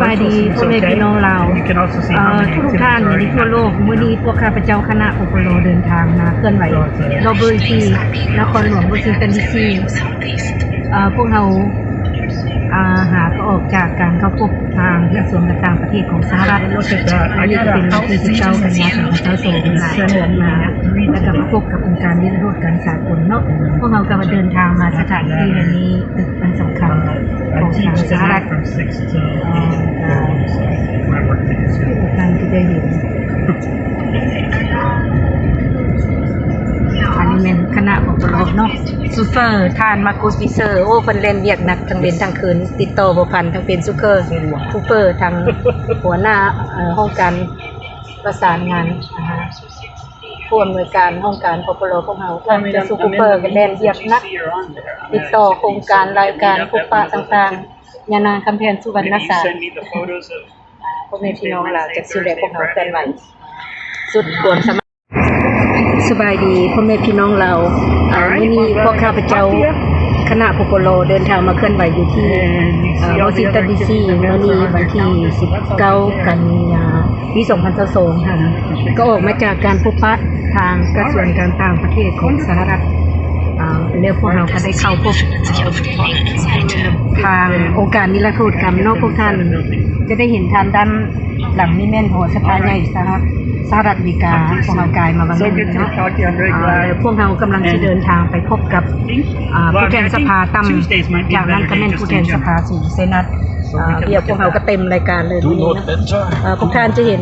บายดีพ่อแม่พี่น้องเราทุกท่านในทั่วโลกมื้อนี้พวกข้าพเจ้าคณะปปลเดินทางมาเคลื่อนไหวโรเบิร์ตที่นครหลวงวอชิงตันดีซีพวกเราหาก็ออกจากการเข้าพบทางกระทรวงการต่างประเทศของสหรัฐนี่จะเป็นวันที่19กันยายน2022มาแล้วก็มาพบกับองค์การนิรโทษกรรมสากลเนาะพวกเราก็มาเดินทางมาสถานที่แห่งนี้ตึกอันสำคัญของทางสหรัฐการที่ได้เห็นอันนี้เป็นคณะของเราเนาะซูเฟอร์ทานมาโกสปิเซอร์โอ้เพิ่นเล่นเวียกหนักทั้งเว้นทั้งคืนติดต่อบ่พันทั้งเป็นซูเปอร์ทางหัวหน้าห้องการประสานงานผู้อำนวยการห้องการปปลพวกเราท่านจะซูเปอร์กันเล่นเวียกหนักติดต่อโครงการรายการพบปะต่างๆยานางคำแพนสุวรรณสารพวกแม่พี่น้องเราจะดูแลพวกเราเป็นไว้สุดควรสบายดีพ่อแม่พี่น้องเราวันนี้พวกข้าพเจ้าคณะปปลเดินทางมาเคลื่อนไหวอยู่ที่วอชิงตันดีซีวันนี้วันที่19กันยายนปี2022ค่ะก็ออกมาจากการพบปะทางกระทรวงการต่างประเทศของสหรัฐแล้วพวกเราก็ได้เข้าพบทางองค์การนิรโทษกรรมนอกพวกท่านจะได้เห็นทางด้านหลังนี่แม่นหัวสภาใหญ่สหรัฐอเมริกาพวกเรากายมาบางทีเนาะพวกเรากำลังจะเดินทางไปพบกับผู้แทนสภาต่ำจากนั้นก็แม่นผู้แทนสภาสูงเซนัตเดี๋ยวพวกเราก็เต็มรายการเลยนะพวกท่านจะเห็น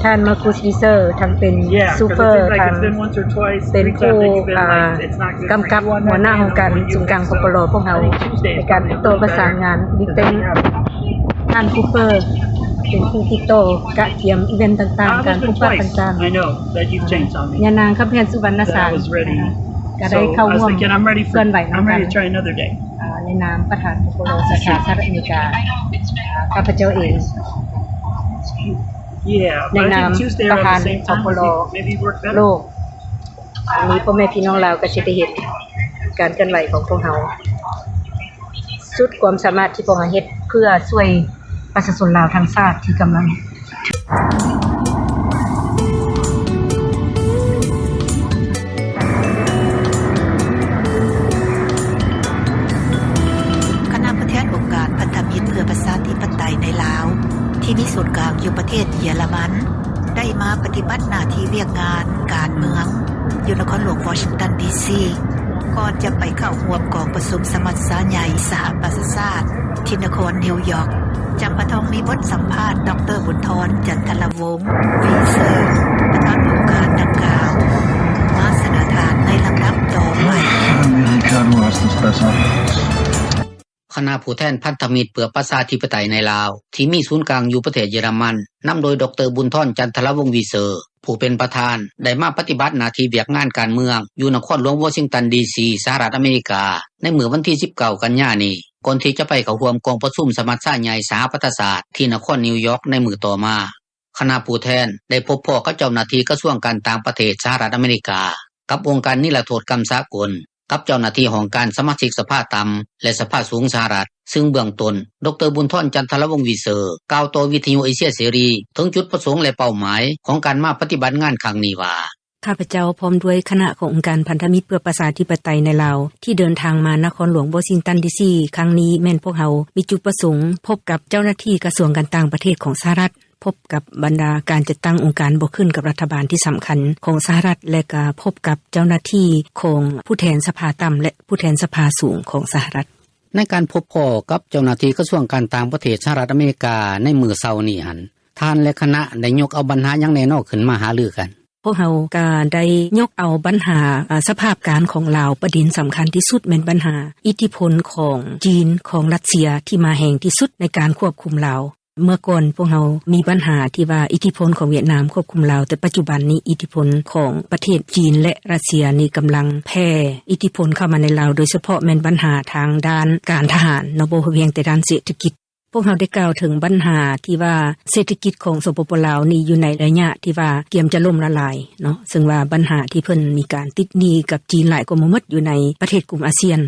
ท่านมาคูสปิเซอร์ทั้งเป็นซูเปอร์ทั้งเป็นผู้กำกับหัวหน้าของการศูนย์กลางปปลพวกเราในการติดต่อประสานงานนี่เป็นท่านคูเปอร์เป็นผู้ติดต่อกะเทียมอีเวนต์ต่างๆการพบปะต่างๆยานางคำแพนสุวรรณสารก็ได้เข้าร่วมเคลื่อนไหวในในนามประธานปปลสหรัฐอเมริกาข้าพเจ้าเองในนามประธานปปลโลกอันนี้พ่อแม่พี่น้องเราก็จะได้เห็นการเคลื่อนไหวของพวกเราสุดความสามารถที่พวกเราเฮ็ดเพื่อช่วยประชาชนลาวทั้งชาติที่กำลังคณะผู้แทนองค์การพันธมิตรเพื่อประชาธิปไตยในลาวที่มีศูนย์กลางอยู่ประเทศเยอรมันได้มาปฏิบัติหน้าที่เวียกงานการเมืองอยู่นครหลวงวอชิงตันดีซีก่อนจะไปเข้าร่วมกองประชุมสมัชชาใหญ่สหประชาชาติที่นครนิวยอร์กจำปาทองมีบทสัมภาษณ์ดร.บุญธร จันทลวงศ์วีเซอร์ประธานองค์การดังกล่าวมาเสนอทานในลำดับต่อไปคณะผู้แทนพันธมิตรเพื่อประชาธิปไตยในลาวที่มีศูนย์กลางอยู่ประเทศเยอรมันนำโดยดร.บุญธร จันทลวงศ์วีเซอร์ผู้เป็นประธานได้มาปฏิบัติหน้าที่เวียกงานการเมืองอยู่นครหลวงวอชิงตันดีซีสหรัฐอเมริกาในมื้อวันที่19กันยายนนี้ก่อนที่จะไปเข้าร่วมกองประชุมสมัชชาใหญ่สหประชาชาติที่นครนิวยอร์กในมื้อต่อมาคณะผู้แทนได้พบพ้อกับเจ้าหน้าที่กระทรวงการต่างประเทศสหรัฐอเมริกากับองค์การนิรโทษกรรมสากลกับเจ้าหน้าที่ของการสมาชิกสภาต่ำและสภาสูงสหรัฐซึ่งเบื้องต้นดร.บุญธร จันทลวงศ์วีเซอร์กล่าวต่อวิทยุเอเชียเสรีถึงจุดประสงค์และเป้าหมายของการมาปฏิบัติงานครั้งนี้ว่าข้าพเจ้าพร้อมด้วยคณะขององค์การพันธมิตรเพื่อประชาธิปไตยในลาวที่เดินทางมานครหลวงวอชิงตันดีซีครั้งนี้แม่นพวกเรามีจุดประสงค์พบกับเจ้าหน้าที่กระทรวงการต่างประเทศของสหรัฐพบกับบรรดาการจัดตั้งองค์การบ่ขึ้นกับรัฐบาลที่สำคัญของสหรัฐและก็พบกับเจ้าหน้าที่ของผู้แทนสภาต่ำและผู้แทนสภาสูงของสหรัฐในการพบพ้อกับเจ้าหน้าที่กระทรวงการต่างประเทศสหรัฐอเมริกาในมื้อเช้านี้หั่นท่านและคณะได้ยกเอาปัญหาอย่างแน่นอนขึ้นมาหารือกันพวกเราก็ได้ยกเอาปัญหาสภาพการของลาวประเด็นสำคัญที่สุดแม่นปัญหาอิทธิพลของจีนของรัสเซียที่มาแห่งที่สุดในการควบคุมลาวเมื่อก่อนพวกเรามีปัญหาที่ว่าอิทธิพลของเวียดนามควบคุมลาวแต่ปัจจุบันนี้อิทธิพลของประเทศจีนและรัสเซียนี่กำลังแพร่อิทธิพลเข้ามาในลาวโดยเฉพาะแม่นปัญหาทางด้านการทหารบ่เพียงแต่ด้านเศรษฐกิจพวกเราได้กล่าวถึงปัญหาที่ว่าเศรษฐกิจของสปป.ลาวนี่อยู่ในระยะที่ว่าเตรียมจะล่มละลายเนาะซึ่งว่าปัญหาที่เพิ่นมีการติดหนี้กับจีนหลายกว่าหมดอยู่ในประเทศกลุ่มอาเซียน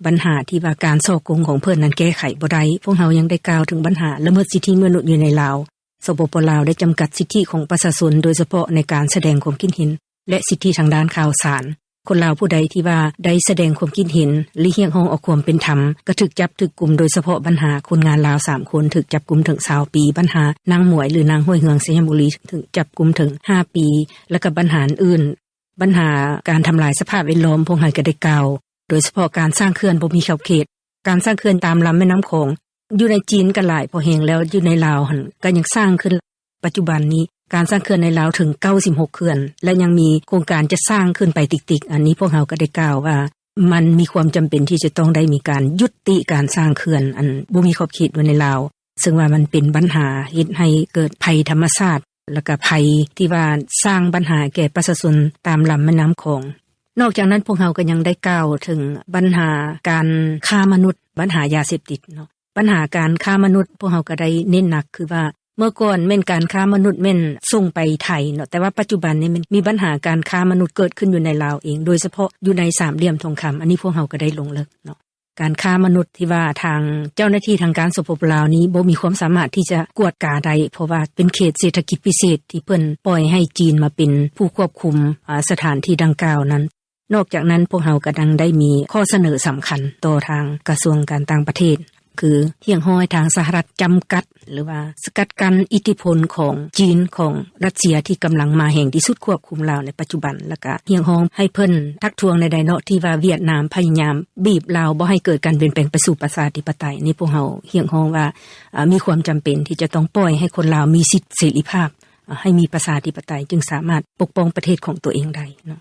ปัญหาที่ว่าการฉ้อโกงของเพิ่นนั้นแก้ไขบ่ได้พวกเฮายังได้กล่าวถึงปัญหาละเมิดสิทธิมนุษย์อยู่ในลาวสปป.ลาวได้จำกัดสิทธิของประชาชนโดยเฉพาะในการแสดงความคิดเห็นและสิทธิทางด้านข่าวสารคนลาวผู้ใดที่ว่าได้แสดงความคิดเห็นหรือเรียกร้องเอาความเป็นธรรมก็ถูกจับถูกกุมโดยเฉพาะปัญหาคนงานลาว3คนถูกจับกุมถึง20ปีปัญหานางหมวยหรือนางห้วยเฮืองสยามบุรีถูกจับกุมถึง5ปีแล้วก็ปัญหาอื่นปัญหาการทำลายสภาพแวดล้อมพวกให้ก็ได้กล่าวโดยเฉพาะการสร้างเขื่อนบ่มีขอบเขตการสร้างเขื่อนตามลำแม่น้ำโขงอยู่ในจีนก็หลายพอแห่งแล้วอยู่ในลาวหั่นก็ยังสร้างขึ้นปัจจุบันนี้การสร้างเขื่อนในลาวถึง96เขื่อนและยังมีโครงการจะสร้างขึ้นไปติ๊กๆอันนี้พวกเราก็ได้กล่าวว่ามันมีความจำเป็นที่จะต้องได้มีการยุติการสร้างเขื่อนอันบ่มีขอบเขตไว้ในลาวซึ่งว่ามันเป็นปัญหาเฮ็ดให้เกิดภัยธรรมชาติแล้วก็ภัยที่ว่าสร้างปัญหาแก่ประชาชนตามลำแม่น้ำโขงนอกจากนั้นพวกเราก็ยังได้กล่าวถึงปัญหาการค้ามนุษย์ปัญหายาเสพติดเนาะปัญหาการค้ามนุษย์พวกเราก็ได้เน้นหนักคือว่าเมื่อก่อนแม่นการค้ามนุษย์แม่นส่งไปไทยเนาะแต่ว่าปัจจุบันนี้มันมีปัญหาการค้ามนุษย์เกิดขึ้นอยู่ในลาวเองโดยเฉพาะอยู่ในสามเหลี่ยมทองคำอันนี้พวกเราก็ได้ลงลึกเนาะการค้ามนุษย์ที่ว่าทางเจ้าหน้าที่ทางการสปป.ลาวนี้บ่มีความสามารถที่จะกวดกาได้เพราะว่าเป็นเขตเศรษฐกิจพิเศษที่เพิ่นปล่อยให้จีนมาเป็นผู้ควบคุมสถานที่ดังกล่าวนั้นนอกจากนั้นพวกเราก็ดังได้มีข้อเสนอสำคัญต่อทางกระทรวงการต่างประเทศคือเรียกร้องให้ทางสหรัฐจำกัดหรือว่าสกัดกั้นอิทธิพลของจีนของรัสเซียที่กำลังมาแห่งที่สุดควบคุมลาวในปัจจุบันแล้วก็เรียกร้องให้เพิ่นทักท้วงในใดเนาะที่ว่าเวียดนามพยายามบีบลาวบ่ให้เกิดการเปลี่ยนแปลงไปสู่ประชาธิปไตยนี่พวกเราเรียกร้องว่ามีความจำเป็นที่จะต้องปล่อยให้คนลาวมีสิทธิเสรีภาพให้มีประชาธิปไตยจึงสามารถปกป้องประเทศของตัวเองได้เนาะ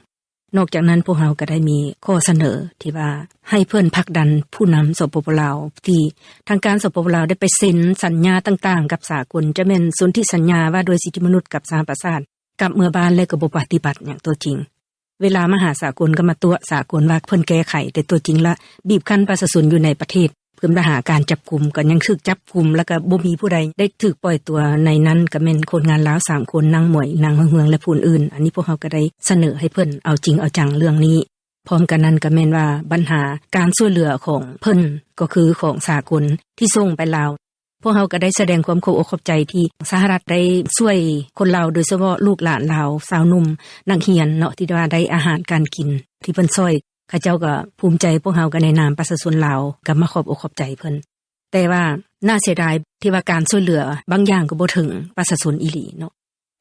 นอกจากนั้นพวกเราก็ได้มีข้อเสนอที่ว่าให้เพิ่นผลักดันผู้นำสปป.ลาวที่ทางการสปป.ลาวได้ไปเซ็นสัญญาต่างๆกับสากลจะแม่นสนธิสัญญาว่าโดยสิทธิมนุษย์กับสหประชาชาติกับเมื่อบ้านและก็บ่ปฏิบัติอย่างตัวจริงเวลามหาสากลก็มาตัวสากลว่าเพิ่นแก้ไขแต่ตัวจริงละบีบคั้นประชาชนอยู่ในประเทศเพิ่นมาหาการจับกุมก็ยังถูกจับกุมแล้วก็บ่มีผู้ใดได้ถูกปล่อยตัวในนั้นก็แม่นคนงานลาว3คนนางหมวยนางเฮืองและผู้อื่นอันนี้พวกเราก็ได้เสนอให้เพิ่นเอาจริงเอาจังเรื่องนี้พร้อมกันนั้นก็แม่นว่าปัญหาการช่วยเหลือของเพิ่นก็คือของสากลที่ส่งไปลาวพวกเราก็ได้แสดงความขอบอกขอบใจที่สหรัฐได้ช่วยคนลาวโดยเฉพาะลูกหลานลาวสาวหนุ่มนักเรียนเนาะที่ว่าได้อาหารการกินที่เพิ่นช่วยข้าเจ้าก็ภูมิใจพวกเฮากันในนามประชาชนลาวก็มาขอบอกขอบใจเพิ่นแต่ว่าน่าเสียดายที่ว่าการช่วยเหลือบางอย่างก็บ่ถึงประชาชนอีหลีเนาะ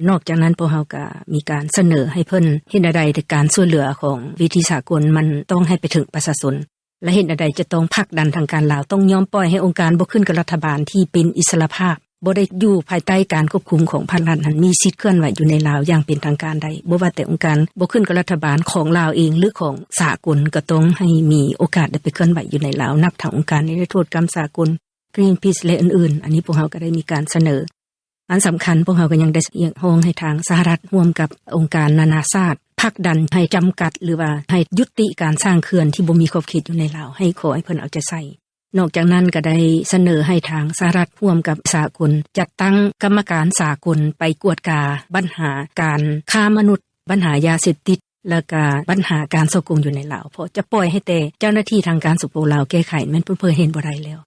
นอกจากนั้นพวกเฮาก็มีการเสนอให้เพิ่นเฮ็ดใดในการช่วยเหลือของวิธีสากลมันต้องให้ไปถึงประชาชนและเฮ็ดใดจะต้องผลักดันทางการลาวต้องยอมปล่อยให้องค์การบ่ขึ้นกับรัฐบาลที่เป็นอิสรภาพบ่ได้อยู่ภายใต้การควบคุมของภาครัฐนั้นมีสิทธิ์เคลื่อนไหวอยู่ในลาวอย่างเป็นทางการใดบ่ว่าแต่องค์การบ่ขึ้นกับรัฐบาลของลาวเองหรือของสากลก็ต้องให้มีโอกาสได้ไปเคลื่อนไหวอยู่ในลาวนับทางองค์การนิรโทษกรรมสากล Greenpeace และอื่นๆอันนี้พวกเราก็ได้มีการเสนออันสำคัญพวกเราก็ยังได้เรียกร้องให้ทางสหรัฐร่วมกับองค์การนานาชาติผลักดันให้จำกัดหรือว่าให้ยุติการสร้างเขื่อนที่บ่มีขอบเขตอยู่ในลาวให้ขอให้เพิ่นเอาใจใส่นอกจากนั้นก็ได้เสนอให้ทางสหรัฐร่วมกับสากลจัดตั้งกรรมการสากลไปกวดกาปัญหาการค้ามนุษย์ปัญหายาเสพติดและก็ปัญหาการฉ้อโกงอยู่ในลาวเพราะจะปล่อยให้แต่เจ้าหน้าที่ทางการสปป.ลาวแก้ไขมันเพิ่นเห็นบ่ได้แล้ว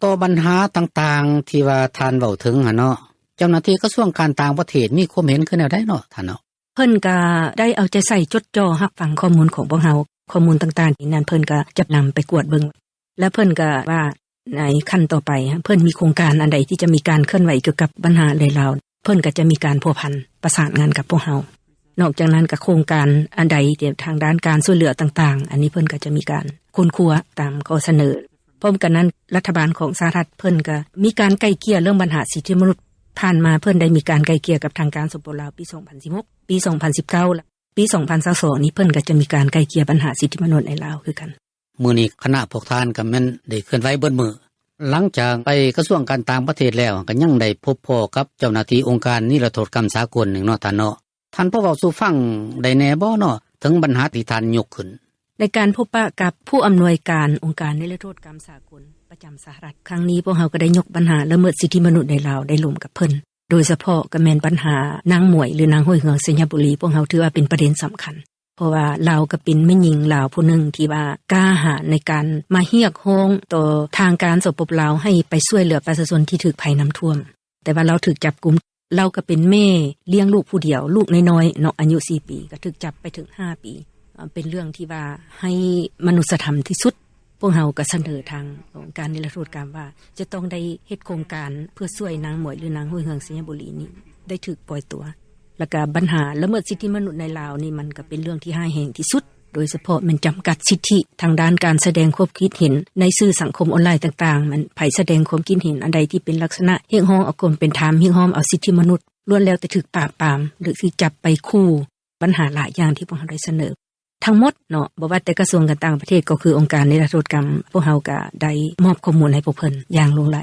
ต่อปัญหาต่างๆที่ว่าท่านเว้าถึงเนาะเจ้าหน้าที่กระทรวงการต่างประเทศมีความเห็นคือแนวใดเนาะท่านเนาะเพิ่นก็ได้เอาใจใส่จดจ่อรับฟังข้อมูลของพวกเฮาข้อมูลต่างๆที่นั้นเพิ่นก็จะนํไปกวดเบิ่งและเพิ่นก็ว่าในขั้นต่อไปเพิ่นมีโครงการอันใดที่จะมีการเคลื่อนไหวเกี่ยวกับปัญหาในลาวเพิ่นก็จะมีการพัวพันประสานงานกับพวกเฮานอกจากนั้นก็โครงการอันใดที่ทางด้านการช่วยเหลือต่างๆอันนี้เพิ่นก็จะมีการค้นคว้าตามข้อเสนอพร้อมกันนั้นรัฐบาลของสหรัฐเพิ่นก็มีการไกล่เกลี่ยเรื่องปัญหาสิทธิมนุษย์ผ่านมาเพิ่นได้มีการไกล่เกลี่ยกับทางการสปป.ลาวปี2016ปี2019และปี2022นี้เพิ่นก็จะมีการไกล่เกลี่ยปัญหาสิทธิมนุษย์ในลาวคือกันมื้อนี้คณะพวกท่านก็แม่นได้เคลื่อนไหวเบิดมื้อหลังจากไปกระทรวงการต่างประเทศแล้วก็ยังได้พบพ้อกับเจ้าหน้าที่องค์การนิรโทษกรรมสากลนึงเนาะท่านเนาะท่านพอเว้าสู่ฟังได้แน่บ่เนาะถึงปัญหาที่ท่านยกขึ้นในการพบปะกับผู้อำนวยการองค์การนิรโทษกรรมสากลประจำสหรัฐครั้งนี้พวกเราก็ได้ยกปัญหาละเมิดสิทธิมนุษย์ในลาวได้ร่วมกับเพิ่นโดยเฉพาะก็แม่นปัญหานางหมวยหรือนางห้วยเฮืองสยามบุรีพวกเราถือว่าเป็นประเด็นสำคัญ เพราะว่าลาวก็เป็นแม่หญิงลาวผู้หนึ่งที่ว่ากล้าหาญในการมาเรียกร้องต่อทางการสปปลาวให้ไปช่วยเหลือประชาชนที่ถูกภัยน้ำท่วมแต่ว่าเราถูกจับกุมเราก็เป็นแม่เลี้ยงลูกผู้เดียวลูกน้อยๆเนาะอายุ4ปีก็ถูกจับไปถึง5ปีเป็นเรื่องที่ว่าให้มนุษยธรรมที่สุดพวกเฮาก็เสนอทางองค์การนิรโทษกรรมว่าจะต้องได้เฮ็ดโครงการเพื่อช่วยนางหมวยหรือนางห้วยเฮืองสัญญบุรีนี้ได้ถูกปล่อยตัวแล้วก็ปัญหาละเมิดสิทธิมนุษย์ในลาวนี่มันก็เป็นเรื่องที่ร้ายแรงที่สุดโดยเฉพาะมันจำกัดสิทธิทางด้านการแสดงความคิดเห็นในสื่อสังคมออนไลน์ต่างๆมันไผแสดงความคิดเห็นอันใดที่เป็นลักษณะเรียกร้องเอาความเป็นธรรมเรียกร้องเอาสิทธิมนุษย์ล้วนแล้วแต่ถูกปราบปรามหรือสิจับไปคู่ปัญหาหลายอย่างที่พวกเราได้เสนอทั้งหมดเนาะบ่ว่าแต่กระทรวงการต่างประเทศก็คือองค์การนิรโทษกรรมพวกเฮาก็ได้มอบข้อมูลให้พวกเพิ่นอย่างลงไหล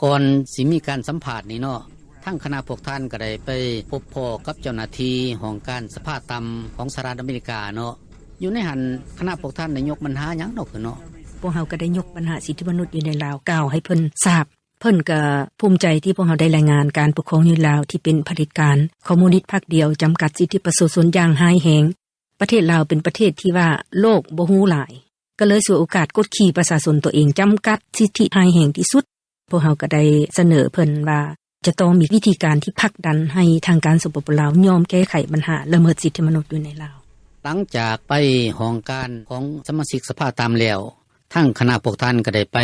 ก่อนสิมีการสัมภาษณ์นี้เนาะทั้งคณะพวกท่านก็ได้ไปพบพ้อกับเจ้าหน้าที่ของการสภาต่ำของสหรัฐอเมริกาเนาะอยู่ในหันคณะพวกท่านได้ยกปัญหาหยังดอกเนาะพวกเฮาก็ได้ยกปัญหาสิทธิมนุษย์อยู่ในลาวกล่าวให้เพิ่นทราบเพิ่นก็ภูมิใจที่พวกเฮาได้รายงานการปกครองอยู่ลาวที่เป็นเผด็จการคอมมิวนิสต์พรรคเดียวจำกัดสิทธิประชาชนอย่างร้ายแรงประเทศลาวเป็นประเทศที่ว่าโลกบ่ฮู้หลายก็เลยฉวยโอกาสกดขี่ประชาชนตัวเองจำกัดสิทธิร้ายแรงที่สุดพวกเฮาก็ได้เสนอเพิ่นว่าจะต้องมีวิธีการที่ผลักดันให้ทางการสปปลาวยอมแก้ไขปัญหาละเมิดสิทธิมนุษย์อยู่ในลาวหลังจากไปห้องการของสมาชิกสภาตามแล้วทั้งคณะพวกท่านก็ได้ไป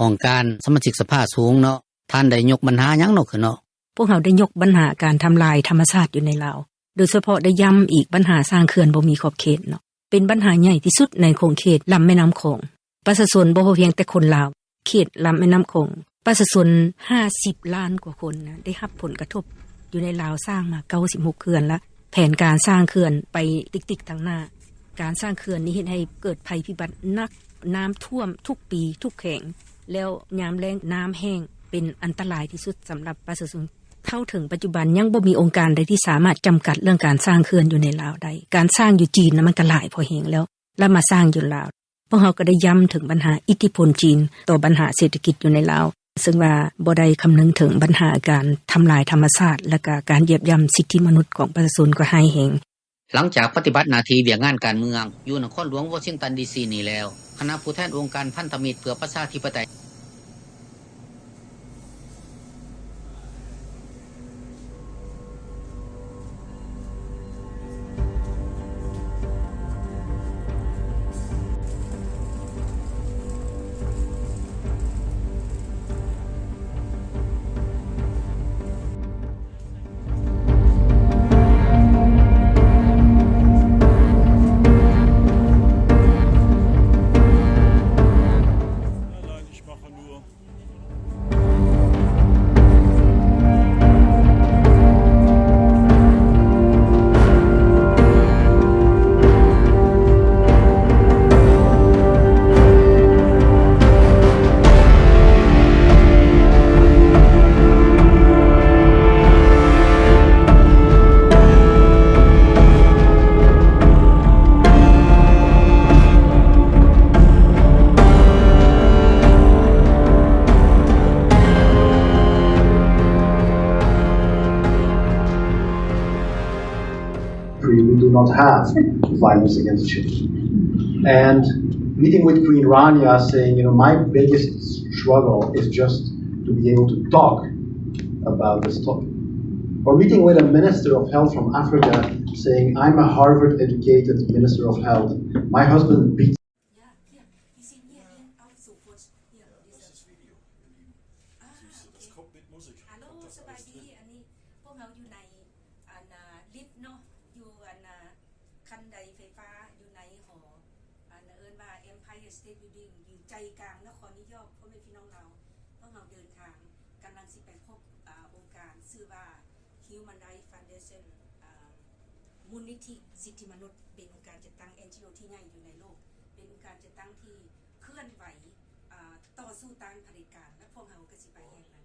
ห้องการสมาชิกสภาสูงเนาะท่านได้ยกปัญหาหยังเนาะคือเนาะพวกเฮาได้ยกปัญหาการทำลายธรรมชาติอยู่ในลาวโดยเฉพาะได้ย้ำอีกปัญหาสร้างเขื่อนบ่มีขอบเขตเนาะเป็นปัญหาใหญ่ที่สุดในโขงเขตลำแม่น้ำโขงประชาชนบ่เพียงแต่คนลาวเขตลำแม่น้ำโขงประชาชน50ล้านกว่าคนนะได้รับผลกระทบอยู่ในลาวสร้างมา96เขื่อนแล้วแผนการสร้างเขื่อนไปติ๊กๆทางหน้าการสร้างเขื่อนนี้เฮ็ดให้เกิดภัยพิบัติหนักน้ำท่วมทุกปีทุกแห่งแล้วยามแล้งน้ำแห้งเป็นอันตรายที่สุดสำหรับประชาชนเท่าถึงปัจจุบันยังบ่มีองค์การใดที่สามารถจำกัดเรื่องการสร้างเขื่อนอยู่ในลาวได้การสร้างอยู่จีนนะมันก็หลายพอแฮงแล้วมาสร้างอยู่ลาวพวกเฮาก็ได้ย้ำถึงปัญหาอิทธิพลจีนต่อปัญหาเศรษฐกิจอยู่ในลาวซึ่งว่าบ่ได้คำนึงถึงปัญหาการทำลายธรรมชาติและก็การเหยียบย่ำสิทธิมนุษย์ของประชาชนก็ร้ายแรงหลังจากปฏิบัติหน้าที่เวียกงานการเมืองอยู่นครหลวงวอชิงตันดีซีนี้แล้วคณะผู้แทนองค์การพันธมิตรเพื่อประชาธิปไตยWe do not have violence against children. And meeting with Queen Rania saying, my biggest struggle is just to be able to talk about this topic. Or meeting with a Minister of Health from Africa saying, I'm a Harvard-educated Minister of Health. My husband beatsมูลนิธิสิทธิมนุษย์เป็นองค์การจัดตั้ง NGO ที่ใหญ่อยู่ในโลกเป็นองค์การจัดตั้งที่เคลื่อนไหวต่อสู้ต้านเผด็จการและพวกเฮาก็สิไปแห่งนั้น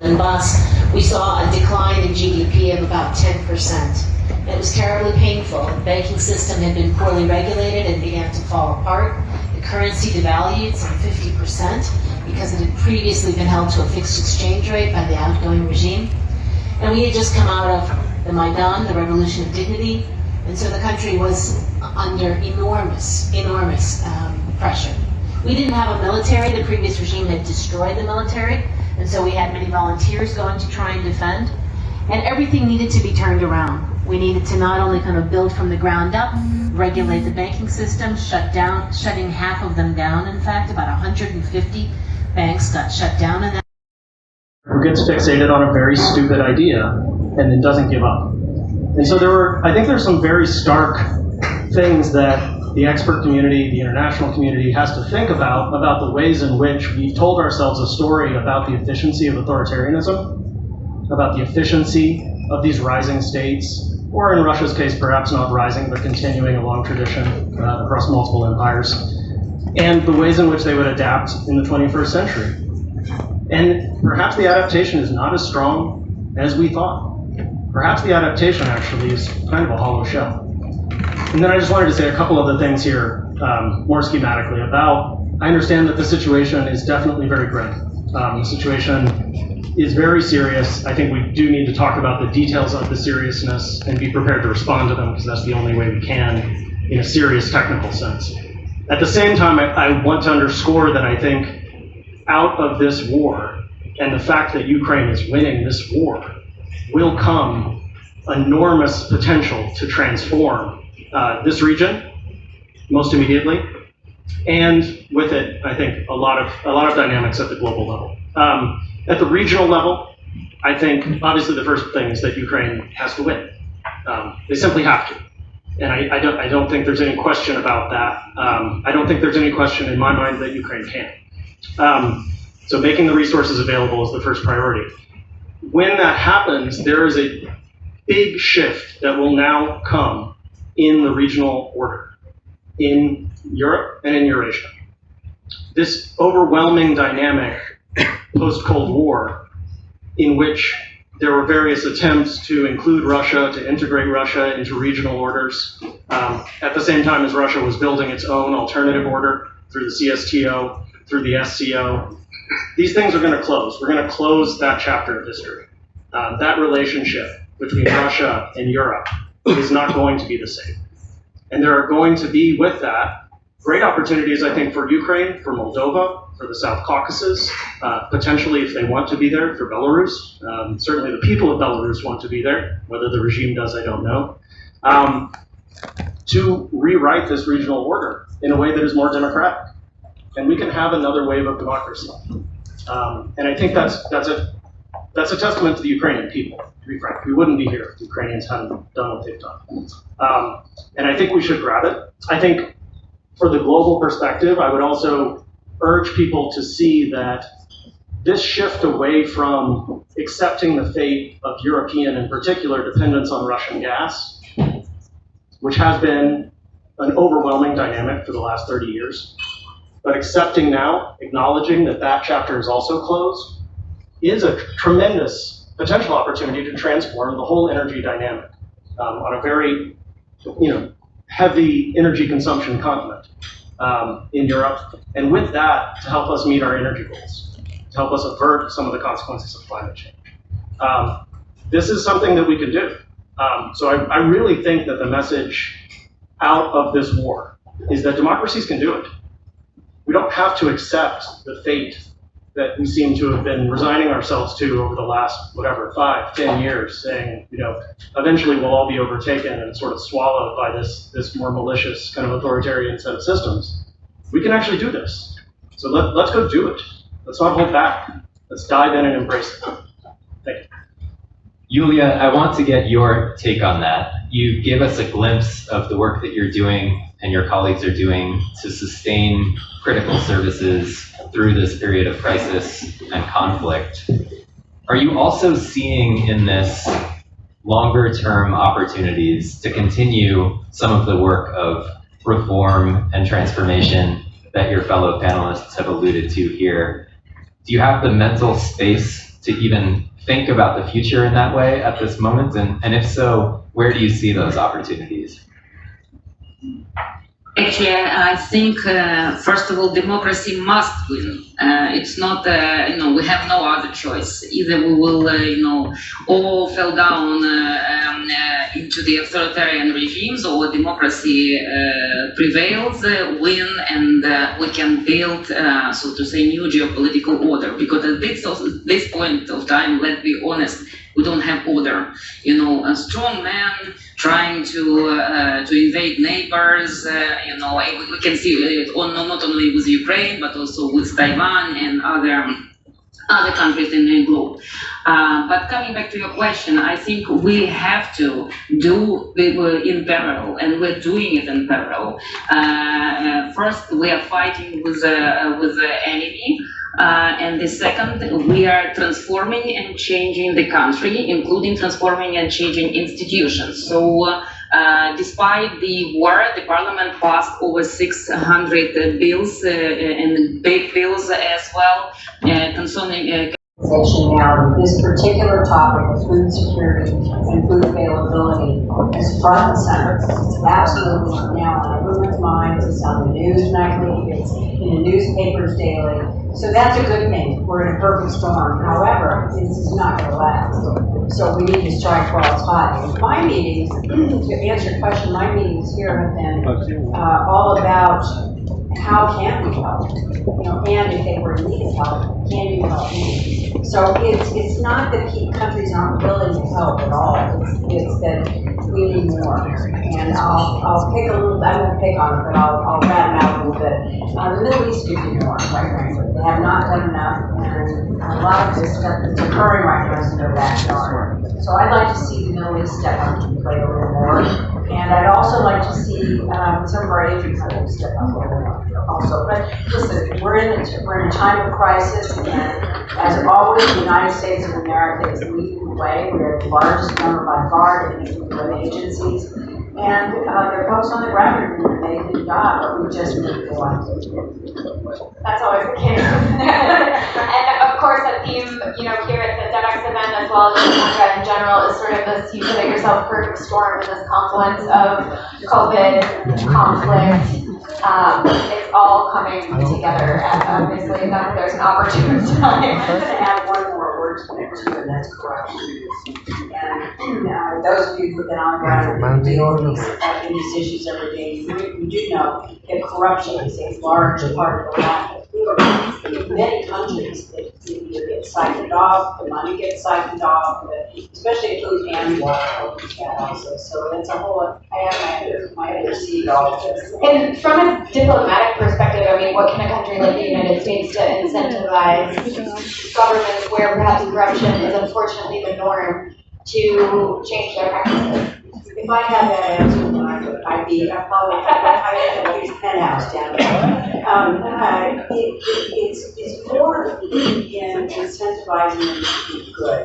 and bus. We saw a decline in GDP of about 10%. It was terribly painful. The banking system had been poorly regulated and began to fall apart. The currency devalued some 50% because it had previously been held to a fixed exchange rate by the outgoing regime. And we had just come out of the Maidan, the Revolution of Dignity, and so the country was under enormous pressure. We didn't have a military. The previous regime had destroyed the military, and so we had many volunteers going to try and defend. And everything needed to be turned around. We needed to not only kind of build from the ground up, regulate the banking system, shutting half of them down. In fact, about 150 banks got shut down in that. Who gets fixated on a very stupid idea and then doesn't give up. And so I think there's some very stark things that the expert community, the international community has to think about the ways in which we've told ourselves a story about the efficiency of authoritarianism, about the efficiency of these rising states, or in Russia's case, perhaps not rising, but continuing a long tradition across multiple empires, and the ways in which they would adapt in the 21st century. And perhaps the adaptation is not as strong as we thought. Perhaps the adaptation actually is kind of a hollow shell. And then I just wanted to say a couple of the things here, more schematically, I understand that the situation is definitely very grim. The situation is very serious. I think we do need to talk about the details of the seriousness and be prepared to respond to them, because that's the only way we can in a serious technical sense. At the same time, I want to underscore that I think out of this war and the fact that Ukraine is winning this war will come enormous potential to transform this region most immediately, and with it, I think a lot of dynamics at the global level. At the regional level, I think obviously the first thing is that Ukraine has to win. They simply have to, and I don't think there's any question about that. I don't think there's any question in my mind that Ukraine can. So making the resources available is the first priority. When that happens, there is a big shift that will now come in the regional order in Europe and in Eurasia. This overwhelming dynamic post-Cold War, in which there were various attempts to include Russia, to integrate Russia into regional orders, at the same time as Russia was building its own alternative order through the CSTO, through the SCO. These things are going to close. We're going to close that chapter of history. That relationship between Russia and Europe is not going to be the same. And there are going to be, with that, great opportunities, I think, for Ukraine, for Moldova, for the South Caucasus, potentially, if they want to be there, for Belarus. Certainly the people of Belarus want to be there. Whether the regime does, I don't know. To rewrite this regional order in a way that is more democratic. And we can have another wave of democracy. And I think that's a testament to the Ukrainian people, to be frank. We wouldn't be here if the Ukrainians hadn't done what they've done. And I think we should grab it. I think for the global perspective, I would also urge people to see that this shift away from accepting the fate of European, in particular, dependence on Russian gas, which has been an overwhelming dynamic for the last 30 years, but accepting now, acknowledging that that chapter is also closed, is a tremendous potential opportunity to transform the whole energy dynamic on a very, heavy energy consumption continent in Europe, and with that, to help us meet our energy goals, to help us avert some of the consequences of climate change. This is something that we can do. So I really think that the message out of this war is that democracies can do it. We don't have to accept the fate that we seem to have been resigning ourselves to over the last, 5, 10 years, saying, eventually we'll all be overtaken and sort of swallowed by this more malicious kind of authoritarian set of systems. We can actually do this. So let's go do it. Let's not hold back. Let's dive in and embrace it. Thank you. Yulia, I want to get your take on that. You gave us a glimpse of the work that you're doing and your colleagues are doing to sustain critical services through this period of crisis and conflict. Are you also seeing in this longer-term opportunities to continue some of the work of reform and transformation that your fellow panelists have alluded to here? Do you have the mental space to even think about the future in that way at this moment? And if so, where do you see those opportunities? Actually, I think, first of all, democracy must win. It's not, we have no other choice. Either we will, all fall down into the authoritarian regimes, or democracy prevails, win, and we can build, so to say, new geopolitical order. Because at this point of time, let's be honest, we don't have order. A strong man trying to invade neighbors. We can see it not only with Ukraine, but also with Taiwan and other countries in the globe. But coming back to your question, I think we have to do it in parallel, and we're doing it in parallel. First, we are fighting with the enemy. And the second, we are transforming and changing the country, including transforming and changing institutions. So despite the war, the parliament passed over 600 bills and big bills as well concerning now, this particular topic of food security and food availability is front and center. It's absolutely now on everyone's minds. It's on the news nightly. It's in the newspapers daily. So that's a good thing. We're in a perfect storm. However, this is not going to last. So we need to strike while it's hot. And my meetings, to answer your question, my meetings here have been all about how can we help? And if they were in need of help, can you help me? So it's not that countries aren't willing to help at all. It's that we need more. And I'll pick a little. I won't pick on it, but I'll rat it out a little bit. The Middle East could do more, quite frankly. They have not done enough, and a lot of this stuff that's occurring right now is in their backyard. So I'd like to see the Middle East step up and play a little more. And I'd also like to see some of our Asian countries step up a little more also. But listen, we're in a time of crisis, and as always, the United States of America is leading the way. We're the largest number by far in the agencies, and there are folks on the ground who are doing a good job, but we just need more. That's always the case. And of course, a theme, here at the Devex event, as well as UNGA in general, is sort of this "you make yourself perfect storm" in this confluence of COVID, conflict. It's all coming together, and obviously there's an opportune time. I'm going to add one more word to it too, and that's corruption. And those of you who've been on the ground and deal with these issues every day, you do know that corruption is a large part of the life. In many countries, it gets siphoned off, the money gets siphoned off, especially food and water also. So that's a whole, I have my other seat all of this. And from a diplomatic perspective, what can a country like the United States to incentivize governments where perhaps corruption is unfortunately the norm to change their practices? If I had that answer, I'd probably have a huge penthouse down there. It's more in incentivizing them to be good.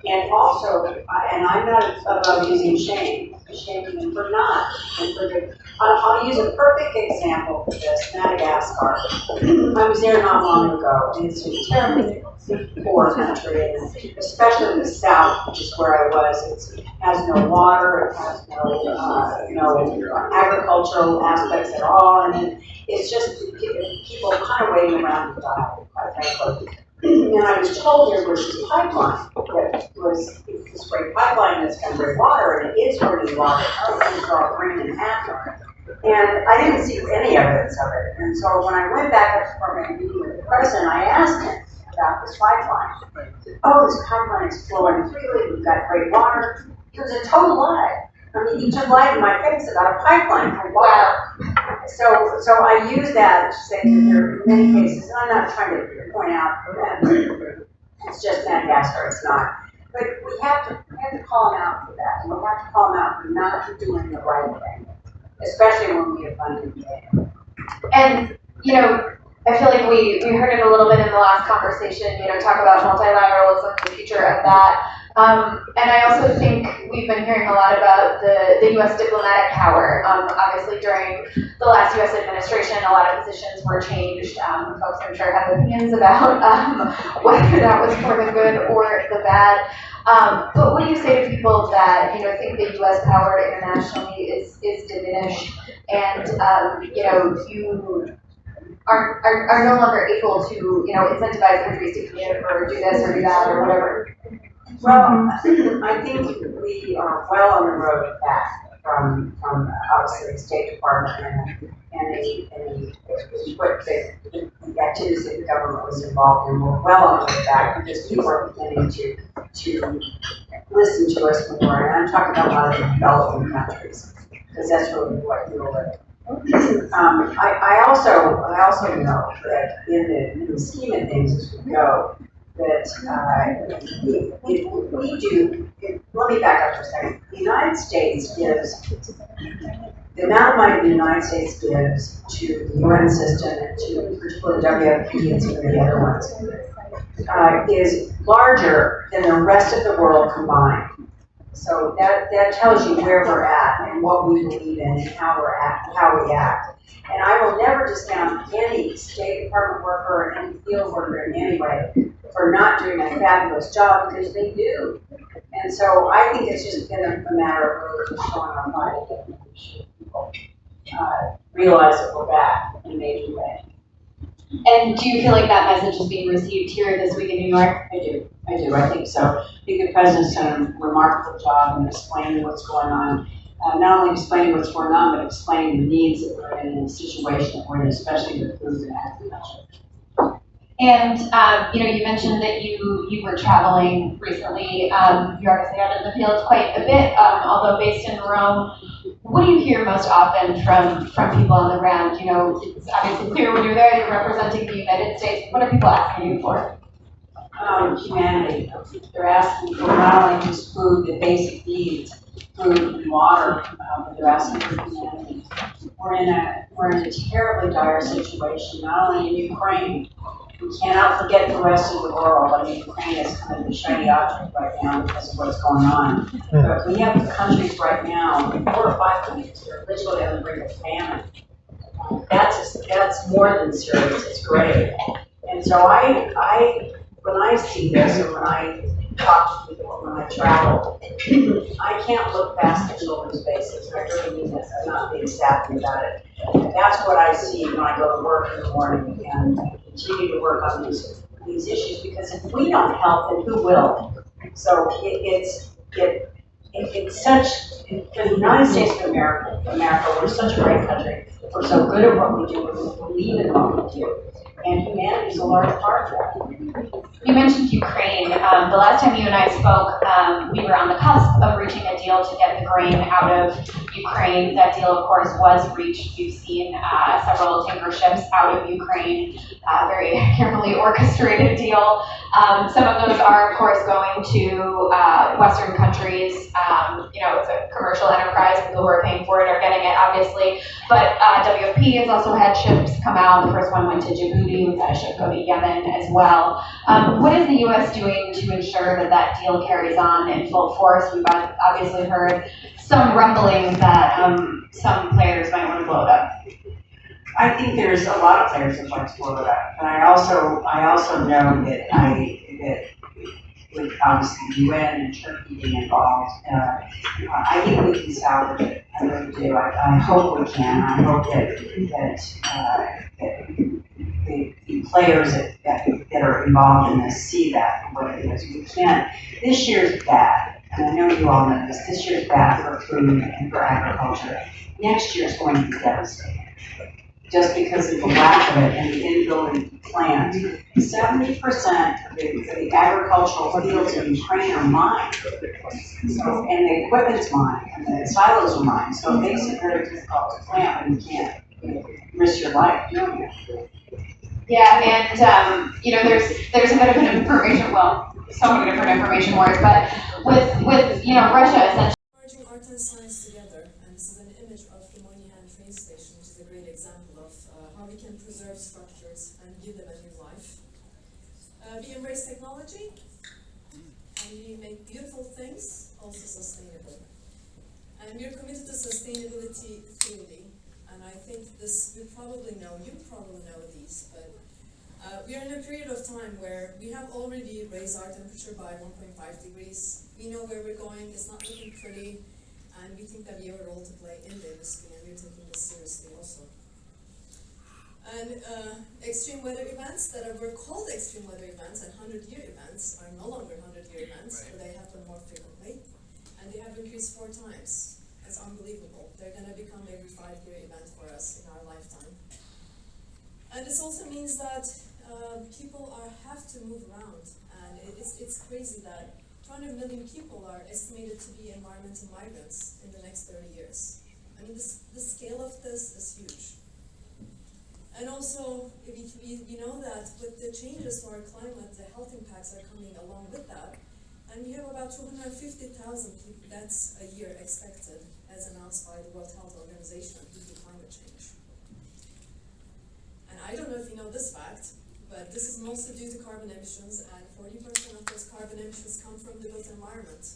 And also, and I'm not above using shaming them for not. I'll use a perfect example for this, Madagascar. I was there not long ago, and it's a terribly poor country, and especially the south, which is where I was. It has no water, it has no agricultural aspects at all, and it's just people kind of waiting around to die, quite frankly. And I was told there was this pipeline that was this great pipeline that's going to bring water, and it is bringing water. It's all green and half. And I didn't see any evidence of it. And so when I went back up for my meeting with the president, I asked him about this pipeline. Oh, this pipeline is flowing freely. We've got great water. It was a total lie. He just lied in my face about a pipeline for water. So I use that to say that there are many cases, and I'm not trying to point out that it's just Madagascar, it's not. But we have to call them out for that. And we have to call them out for not doing the right thing, especially when we have funding data. And, I feel like we heard it a little bit in the last conversation, talk about multilateralism, the future of that. And I also think we've been hearing a lot about the U.S. diplomatic power. Obviously, during the last U.S. administration, a lot of positions were changed. Folks, I'm sure, have opinions about whether that was for the good or the bad. But what do you say to people that think the U.S. power internationally is diminished, and you are no longer able to incentivize countries to commit or do this or do that or whatever? Well, I think we are well on the road back from obviously the State Department and the activities that the government was involved in. We're well on the way back because people are beginning to listen to us more. And I'm talking about a lot of the developing countries because that's really what we were. I also know that in the scheme of things as we go, that we do, let me back up for a second. The United States gives, the amount of money the United States gives to the UN system and to particularly WFP and some of the other ones is larger than the rest of the world combined. So that tells you where we're at and what we believe in and how we act. And I will never discount any State Department worker or any field worker in any way for not doing a fabulous job because they do. And so I think it's just been a matter of really showing our body and making sure people realize that we're back in a major way. And do you feel like that message is being received here this week in New York? I do. I think so. I think the President's done a remarkable job in explaining what's going on. Not only explaining what's going on, but explaining the needs that we're in the situation that we're in, especially with food and agriculture. And you mentioned that you were traveling recently. You're obviously out in the field quite a bit, although based in Rome. What do you hear most often from people on the ground? It's obviously clear when you're there, you're representing the United States. What are people asking you for? Humanity. They're asking for not only just food, the basic needs, food and water, but they're asking for humanity. We're in a terribly dire situation, not only in Ukraine. We cannot forget the rest of the world. I mean, Ukraine is kind of the shiny object right now because of what's going on. But we have countries right now, 4 or 5 countries that are literally on the brink of famine. That's more than serious. It's grave. And so when I see this and when I talk to people, when I travel, I can't look past the children's faces. I really mean this. I'm not being sappy about it. And that's what I see when I go to work in the morning and continue to work on these issues, because if we don't help, then who will? So it's such, for the United States of America, we're such a great country. We're so good at what we do, we believe in what we do. And humanity is a large part of that. You mentioned Ukraine. The last time you and I spoke, we were on the cusp of reaching a deal to get the grain out of Ukraine. That deal, of course, was reached. You've seen several tanker ships out of Ukraine, very carefully orchestrated deal. Some of those are, of course, going to Western countries. It's a commercial enterprise. People who are paying for it are getting it, obviously. But WFP has also had ships come out. The first one went to Djibouti. We've had a ship go to Yemen as well. What is the U.S. doing to ensure that that deal carries on in full force? We've obviously heard some rumblings that some players might want to blow it up. I think there's a lot of players that want to blow it up, and I also know that with obviously the UN and Turkey being involved, I think we can salvage it. I really do. I hope we can. I hope that the players that are involved in this see that for what it is. We can. This year's bad, and I know you all know this. This year's bad for food and for agriculture. Next year's going to be devastating, just because of the lack of it and the inability to plant. 70% of the agricultural fields in Ukraine are mined, and the equipment's mined, and the silos are mined. So it makes it very difficult to plant when you can't risk your life doing it. Yeah, and there's a bit of an information, so many different information wars, but with Russia essentially. Merging art and science together, and this is an image of the Moynihan train station, which is a great example of how we can preserve structures and give them a new life. We embrace technology, and we make beautiful things also sustainable. And we're committed to sustainability theory, and I think this, you probably know these, but we are in a period of time where we have already raised our temperature by 1.5 degrees. We know where we're going, it's not looking pretty, and we think that we have a role to play in the industry, and we're taking this seriously also. And extreme weather events that were called extreme weather events and 100-year events are no longer 100-year events, but they happen more frequently. And they have increased 4 times. It's unbelievable. They're going to become every 5-year event for us in our lifetime. And this also means that people have to move around. And it's crazy that 200 million people are estimated to be environmental migrants in the next 30 years. I mean, the scale of this is huge. And also, we know that with the changes to our climate, the health impacts are coming along with that. And we have about 250,000 deaths a year expected, as announced by the World Health Organization due to climate change. And I don't know if you know this fact, but this is mostly due to carbon emissions, and 40% of those carbon emissions come from the built environment,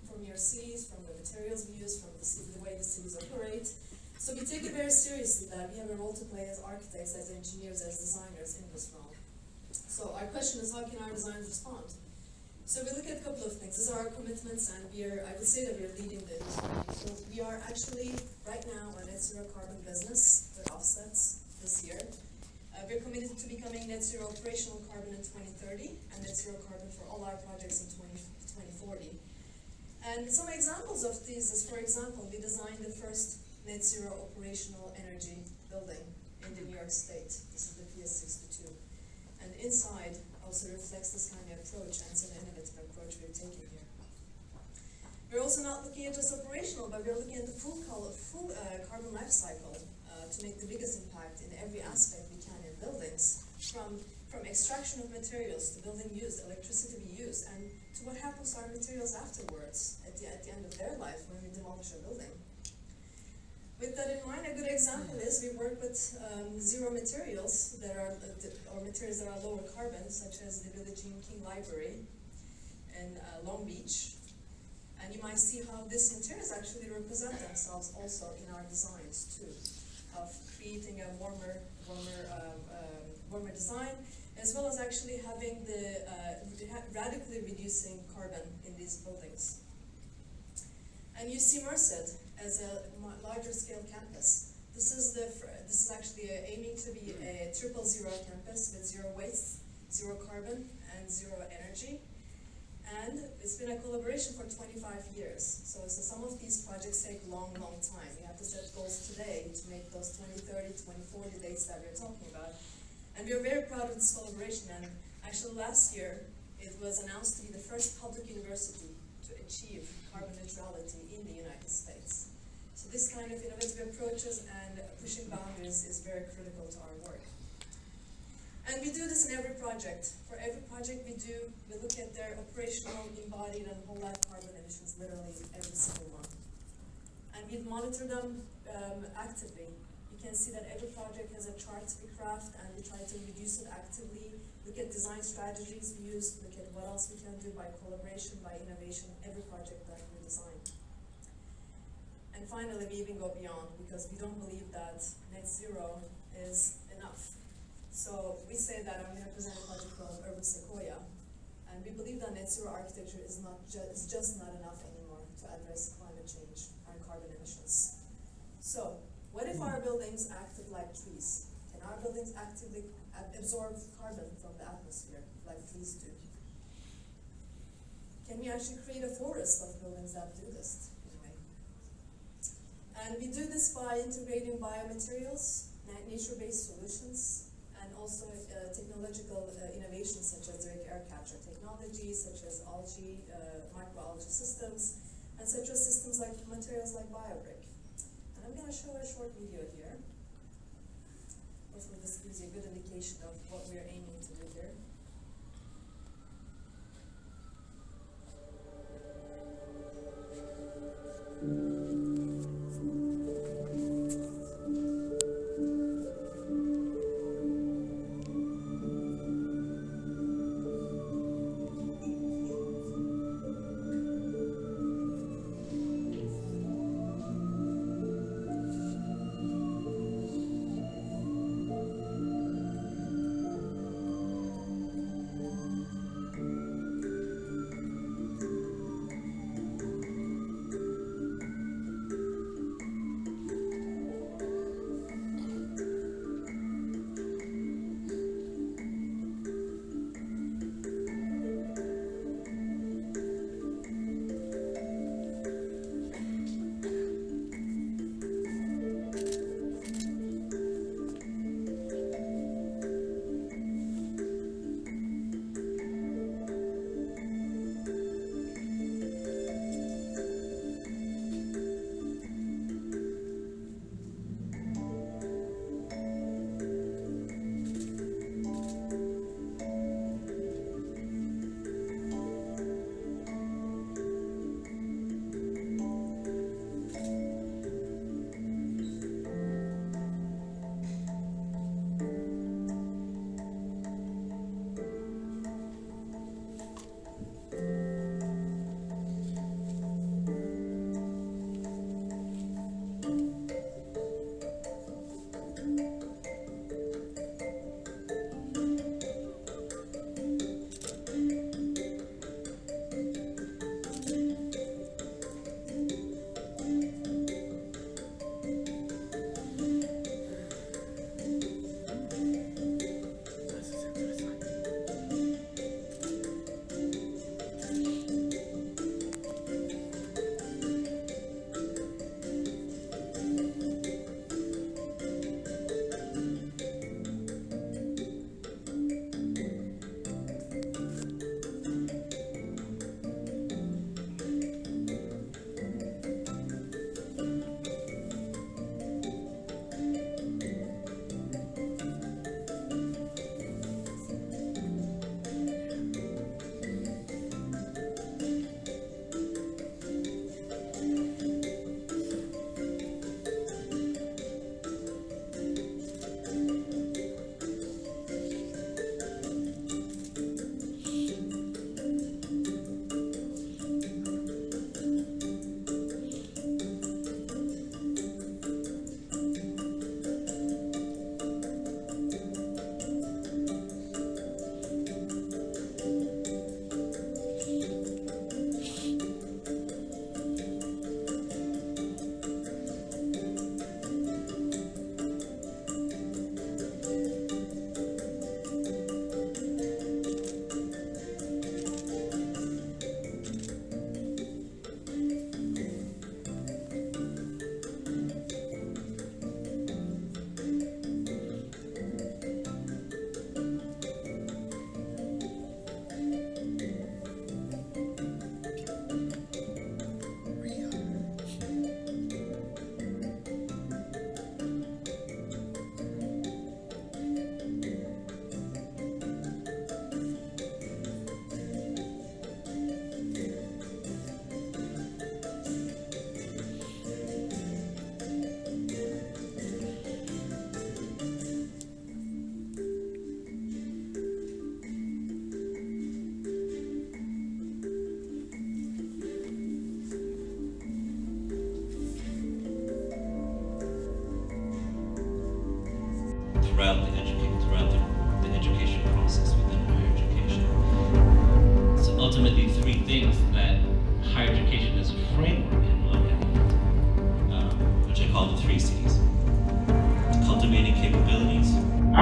from your cities, from the materials we use, from the way the cities operate. So we take it very seriously that we have a role to play as architects, as engineers, as designers in this realm. So our question is, how can our designs respond? So we look at a couple of things. These are our commitments, and I would say that we're leading the industry. So we are actually, right now, a net zero carbon business with offsets this year. We're committed to becoming net zero operational carbon in 2030, and net zero carbon for all our projects in 2040. And some examples of these is, for example, we designed the first net zero operational energy building in the New York State. This is the PS62. And inside also reflects this kind of approach, and it's an innovative approach we're taking here. We're also not looking at just operational, but we're looking at the full carbon life cycle to make the biggest impact in every aspect we can in buildings, from extraction of materials to building use, electricity we use, and to what happens to our materials afterwards at the end of their life when we demolish a building. With that in mind, a good example is we work with zero materials that are, or materials that are lower carbon, such as the Village King Library in Long Beach. And you might see how these materials actually represent themselves also in our designs too, of creating a warmer design, as well as actually having radically reducing carbon in these buildings. And you see Merced as a larger scale campus. This is actually aiming to be a 000 campus with zero waste, zero carbon, and zero energy. And it's been a collaboration for 25 years. So some of these projects take long time. We have to set goals today to make those 2030, 2040 dates that we're talking about. And we're very proud of this collaboration. And actually last year, it was announced to be the first public university to achieve carbon neutrality in the United States. So this kind of innovative approaches and pushing boundaries is very critical to our work. And we do this in every project. For every project we do, we look at their operational, embodied, and whole life carbon emissions literally every single month. And we monitor them actively. You can see that every project has a chart we craft, and we try to reduce it actively, look at design strategies we use, look at what else we can do by collaboration, by innovation, every project that we design. And finally, we even go beyond, because we don't believe that net zero is enough. So we say that I'm going to present a project called Urban Sequoia, and we believe that net zero architecture is just not enough anymore to address climate change and carbon emissions. So what if our buildings acted like trees? Can our buildings actively absorb carbon from the atmosphere like trees do? Can we actually create a forest of buildings that do this? And we do this by integrating biomaterials, nature-based solutions, and also technological innovations such as direct air capture technologies, such as algae, microalgae systems, and such as systems like materials like BioBrick. And I'm going to show a short video here. Hopefully this gives you a good indication of what we're aiming to do here.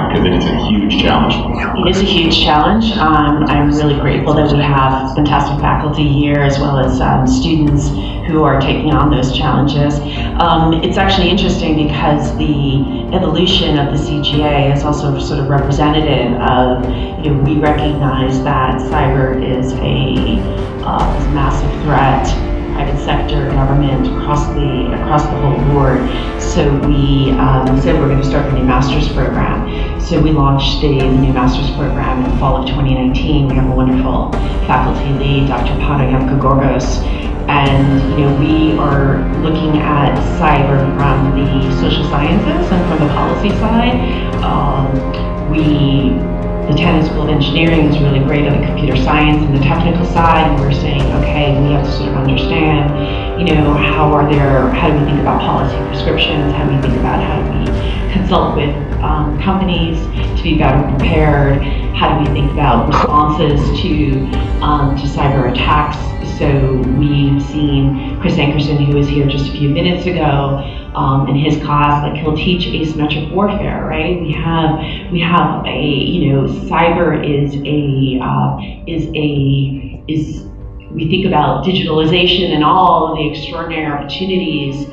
Because it is a huge challenge. It is a huge challenge. I'm really grateful that we have fantastic faculty here as well as students who are taking on those challenges. It's actually interesting because the evolution of the CGA is also sort of representative of, we recognize that cyber is a massive threat, private sector, government, across the whole board. So we said we're going to start a new master's program. So we launched the new master's program in the fall of 2019. We have a wonderful faculty lead, Dr. Gorgos. And we are looking at cyber from the social sciences and from the policy side. The Tennant School of Engineering is really great at the computer science and the technical side, and we're saying, okay, we have to sort of understand, how do we think about policy prescriptions, how do we think about how do we consult with companies to be better prepared, how do we think about responses to cyber attacks. So we've seen Chris Ankerson, who was here just a few minutes ago, in his class, he'll teach asymmetric warfare, right? We have cyber we think about digitalization and all of the extraordinary opportunities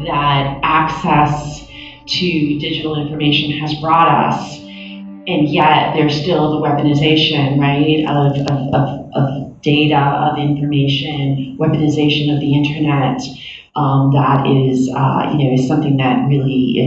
that access to digital information has brought us, and yet there's still the weaponization, right, of data, of information, weaponization of the internet. That is something that really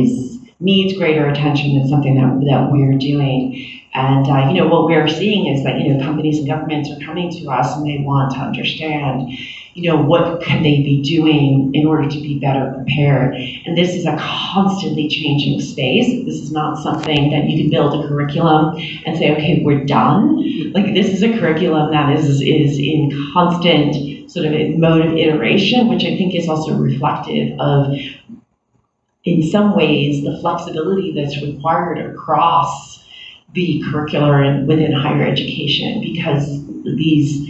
needs greater attention and something that we're doing. And what we're seeing is that companies and governments are coming to us and they want to understand what can they be doing in order to be better prepared. And this is a constantly changing space. This is not something that you can build a curriculum and say, okay, we're done. This is a curriculum that is in constant sort of mode of iteration, which I think is also reflective of, in some ways, the flexibility that's required across the curricular and within higher education, because these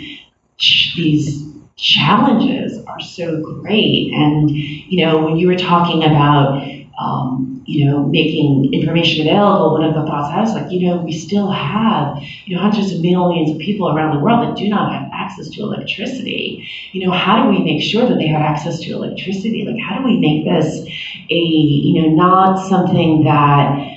challenges are so great. And when you were talking about making information available, one of the thoughts I was we still have hundreds of millions of people around the world that do not have access to electricity. How do we make sure that they have access to electricity? How do we make this not something that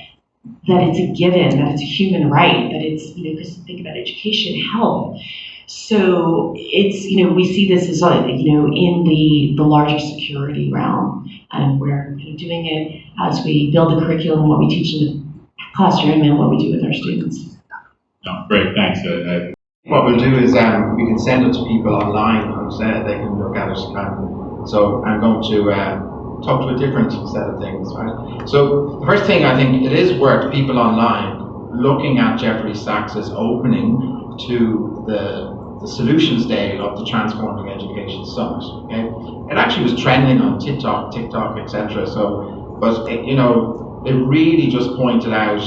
it's a given, that it's a human right, that it's, because think about education, health. So it's, we see this as, in the larger security realm, and we're doing it as we build the curriculum, what we teach in the classroom and what we do with our students. No, great, thanks. What we'll do is we can send it to people online and they can look at it. So I'm going to talk to a different set of things, right? So the first thing, I think it is worth people online looking at Jeffrey Sachs's opening to the Solutions Day of the Transforming Education Summit. Okay, it actually was trending on TikTok, etc. So, but it really just pointed out,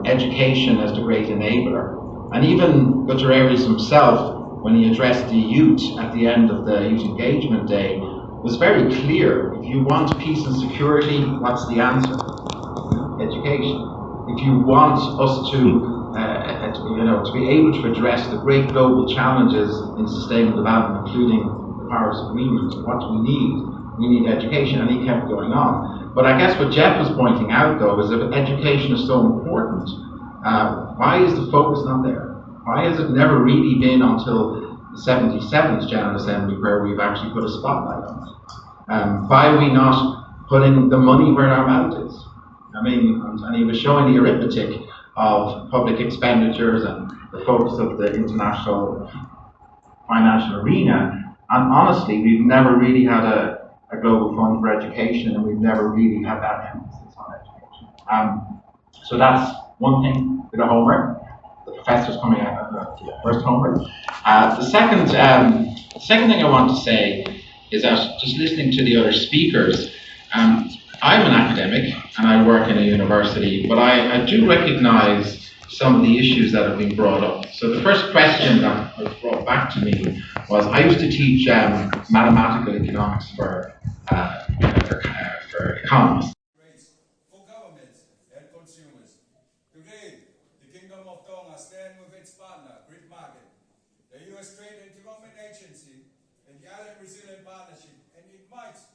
education as the great enabler. And even Guterres himself, when he addressed the youth at the end of the Youth Engagement Day, was very clear. If you want peace and security, what's the answer? Education. If you want us to be able to address the great global challenges in sustainable development, including the Paris Agreement, what do we need? We need education, and he kept going on. But I guess what Jeff was pointing out, though, is that education is so important. Why is the focus not there? Why has it never really been until the 77th General Assembly where we've actually put a spotlight on it? Why are we not putting the money where our mouth is? I mean, and he was showing the arithmetic of public expenditures and the focus of the international financial arena. And honestly, we've never really had a global fund for education, and we've never really had that emphasis on education. So that's one thing with the homework. The professor's coming out of the first homework. The second thing I want to say is that just listening to the other speakers, I'm an academic and I work in a university, but I do recognize some of the issues that have been brought up. So the first question that was brought back to me was, I used to teach mathematical economics for economists. For governments and consumers. resilient partnership, and invites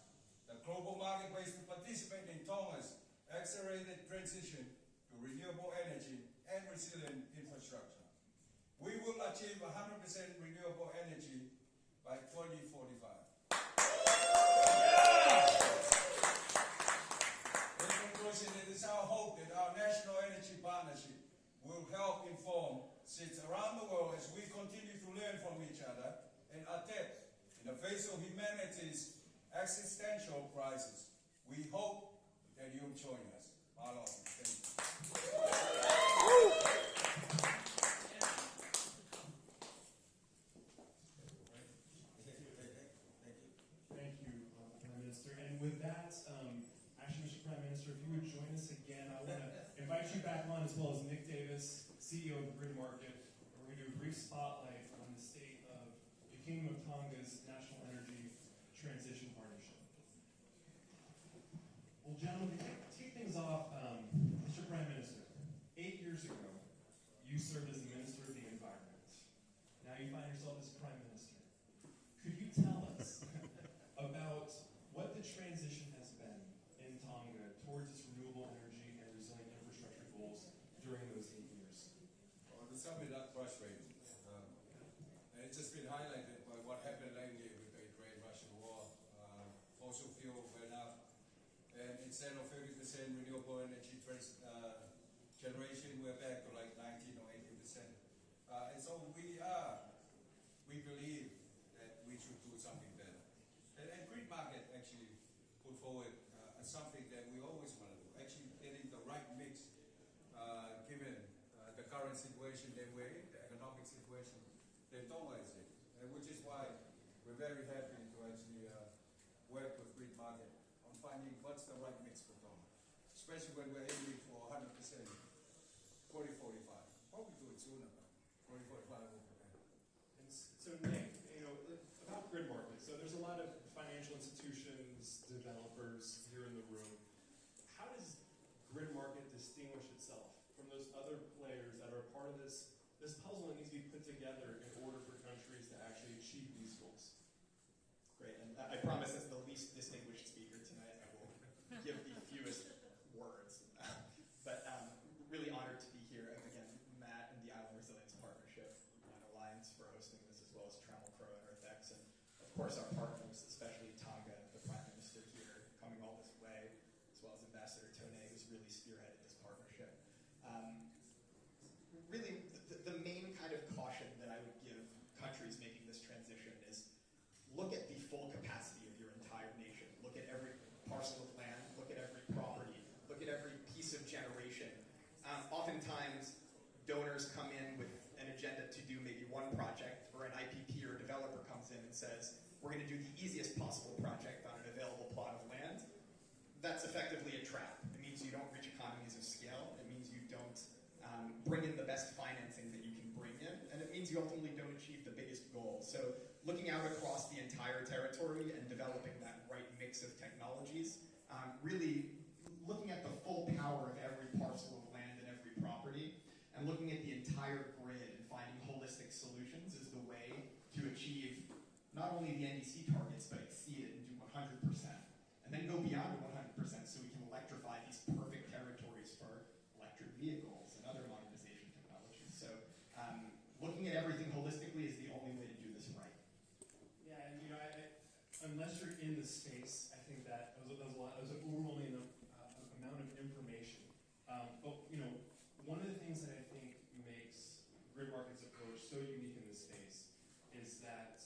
the global marketplace to participate in Tonga's accelerated transition to renewable energy and resilient infrastructure. We will achieve 100% renewable energy by 2045. In conclusion, it is our hope that our national energy partnership will help inform states around the world as we continue to learn from each other and adapt in the face of humanity's existential crisis. We hope that you'll join us. Mahalo. Thank you. Thank you, Prime Minister. And with that, actually, Mr. Prime Minister, if you would join us again, I want to invite you back on, as well as Nick Davis, CEO of the Grid Market. We're going to do a brief spotlight on the state of the Kingdom of Tonga's National Energy Transition Partnership. Well, gentlemen, to kick things off, Mr. Prime Minister, 8 years ago, you served as the Minister of the Environment. Now you find yourself as Prime Minister. Could you tell us about what the transition has been in Tonga towards its renewable energy and resilient infrastructure goals during those 8 years? Well, to sum it up, frustrating. And it's just been highlighted by what happened lately with the Ukraine-Russian war. Fossil fuel went up, and instead of 30% renewable energy generation, we're back to like 19 or 18%. And so we believe that we should do something better. And Grid Market actually put forward something that we always want to do, actually getting the right mix given the current situation that we're in, the economic situation that Tonga is in, which is why we're very happy to actually work with Grid Market on finding what's the right mix for Tonga, especially when we're aiming for 100% 2045. Probably do it sooner, but 2045 will be better. And so, Nick, about Grid Market, so there's a lot of financial institutions, developers here in the room. How does Grid Market distinguish itself from those other players that are a part of this puzzle that needs to be put together in order for countries to actually achieve these goals? Great, and I promise as the least distinguished speaker tonight, I will give the fewest words. But really honored to be here. Again, Matt and the Island Resilience Partnership and Alliance for hosting this, as well as Trammell Crow and EarthX, and of course our partners, especially Tonga, the Prime Minister here, coming all this way, as well as Ambassador Tone, who's really spearheaded this partnership. Really, the main kind of caution that I would give countries making this transition is look at the full capacity of your entire nation. Look at every parcel of land, look at every property, look at every piece of generation. Oftentimes, donors come in with an agenda to do maybe one project, or an IPP or a developer comes in and says, we're going to do the easiest possible project on an available plot of land. That's effectively a trap. It means you don't reach economies of scale. It means you don't bring in the best financing that you can bring in, and it means you ultimately don't achieve the biggest goal. So looking out across the entire territory and developing that right mix of technologies, really looking at the full power of every parcel of land and every property, and looking at the entire grid and finding holistic solutions is the way to achieve not only the NDC targets, but exceed it and do 100%. And then go beyond 100% so we can electrify these perfect territories for electric vehicles and other modernization technologies. So looking at everything holistically is the only way to do this right. Yeah, and unless you're in the space, I think that was an overwhelming amount of information. But one of the things that I think makes Grid Market's approach so unique in this space is that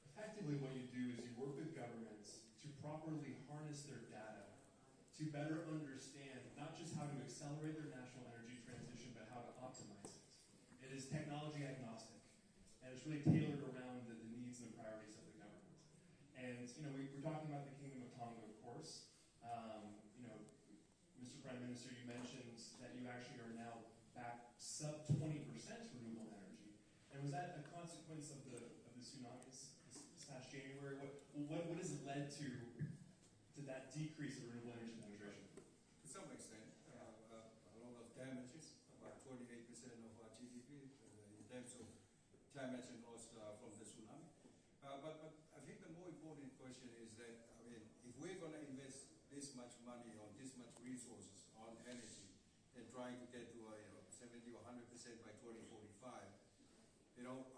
effectively what you do is you work with governments to properly harness their data to better understand not just how to accelerate their national energy transition, but how to optimize it. It is technology agnostic, and it's really tailored around the needs and the priorities of the government. And we're talking about the Kingdom of Tonga, of course. Mr. Prime Minister, you mentioned that you actually are now back sub 20% renewable energy. And was that a consequence of the tsunamis this past January? What has it led to that decrease of renewable energy penetration? To some extent, a lot of damages, about 28% of our GDP in terms of damage and loss from the tsunami. But I think the more important question is that, I mean, if we're going to invest this much money on this much resources on energy and trying to get to 70 or 100% by 2045,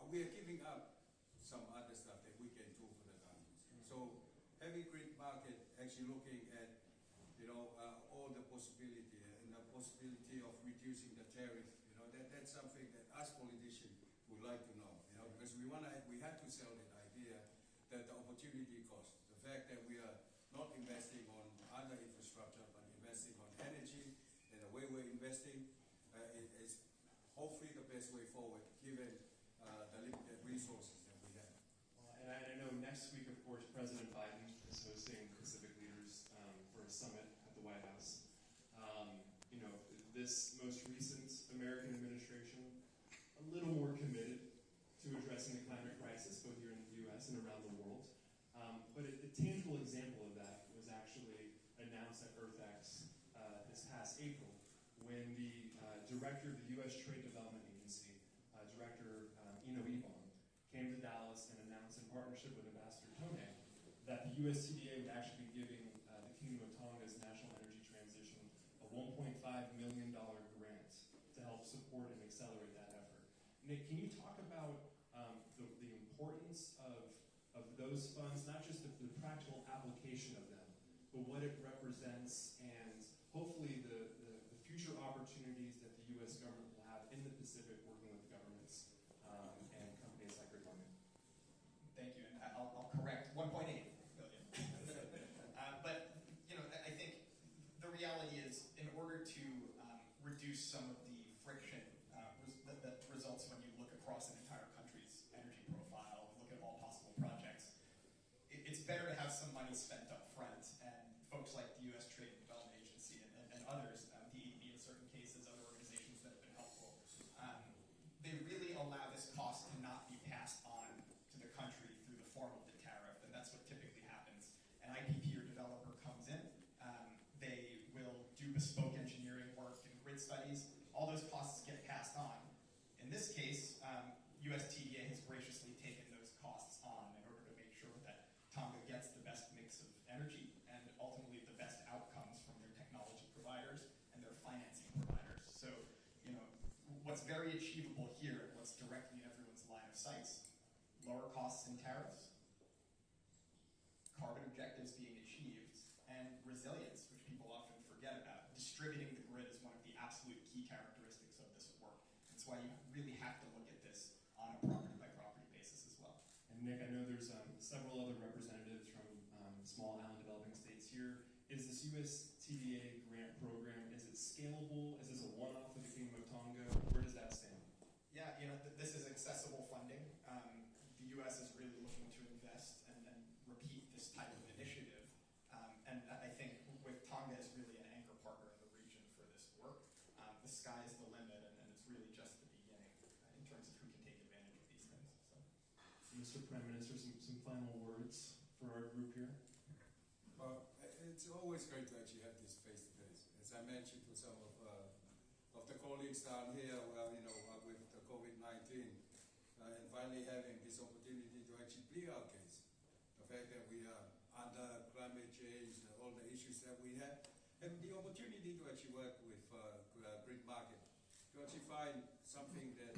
we are giving up some other stuff that we can do for the countries. So having grid market actually looking at all the possibility and the possibility of reducing the tariff, that's something that us politicians would like to know, because we have to sell that idea that the opportunity cost, the fact that we are not investing on other infrastructure but investing on energy, and the way we're investing is hopefully the best way forward given the limited resources that we have. And I know next week, of course, President Biden is hosting Pacific leaders for a summit at the White House. This most recent American administration, a little more committed to addressing the climate crisis, both here in the U.S. and around the world. But a tangible example of that was actually announced at EarthX this past April, when the director of the U.S. Trade Development Agency, Director Yvonne, came to Dallas and announced in partnership with Ambassador Tone that the USTDA would actually be giving the Kingdom of Tonga's national energy transition a $1.5 million grant to help support and accelerate that effort. Nick, can you talk about the importance of those funds, not just the practical application of them, but what it represents and hopefully the future opportunities that the U.S. government will have in the Pacific working with governments and companies like Rainforests? Thank you, and I'll correct 1.8 million. But I think the reality is, in order to reduce some of the friction that results when you look across an entire country's energy profile, look at all possible projects, it's better to have some money spent up front, and folks like the U.S. Trade and Development Agency and others, the EDB in certain cases, other organizations that have been helpful, they really allow this cost to not be passed on to the country through the form of the tariff, and that's what typically happens. An IPP or developer comes in, they will do bespoke engineering work and grid studies, all those costs get passed on. In this case, USTDA has graciously taken those costs on in order to make sure that Tonga gets the best mix of energy and ultimately the best outcomes from their technology providers and their financing providers. So, what's very achievable here, and what's directly in everyone's line of sights, lower costs and tariffs, carbon objectives being achieved, and resilience, which people often forget about. Distributing the grid is one of the absolute key characteristics of this work. That's why you really have to look at this on a property-by-property basis as well. And Nick, I know there's several other representatives from small island developing states here. Is this USTDA grant program, is it scalable? Is this a one-off for the Kingdom of Tonga? Where does that stand? Yeah, this is accessible funding. The U.S. is really looking to invest and repeat this type of initiative. And I think with Tonga as really an anchor partner in the region for this work, the sky is the limit, and it's really just the beginning in terms of who can take advantage of these things. So. Mr. Prime Minister, some final words for our group here? Well, it's always great to actually have this face-to-face. As I mentioned to some of the colleagues down here, with the COVID-19, and finally having this opportunity to actually plead our case. The fact that we are under climate change, all the issues that we have, and the opportunity to actually work with grid market, to actually find something that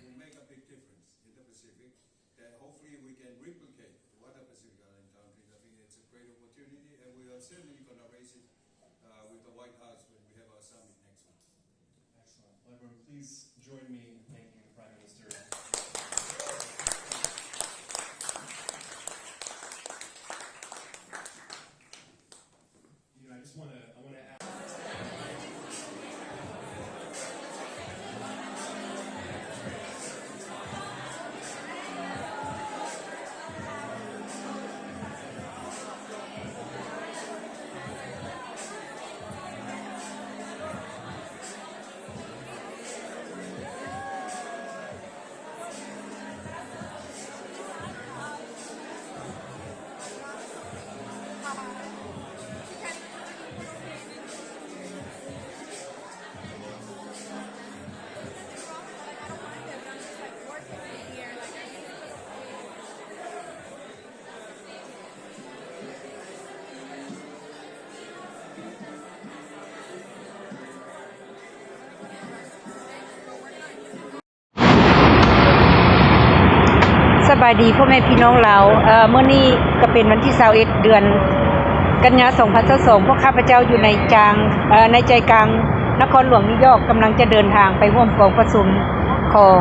will make a big difference in the Pacific, that hopefully we can replicate to other Pacific Island countries. I think it's a great opportunity, and we are certainly going to raise it with the White House when we have our summit next week. Excellent. Well, everyone, please join me in thanking the Prime Minister. I want to ask. บายดีพ่อแม่พี่น้องลาวมื้อนี้ก็เป็นวันที่21เดือนกันยายน2022พวกข้าพเจ้าอยู่ในใจกลางนครหลวงนิวยอร์กกำลังจะเดินทางไปร่วมกองประชุมของ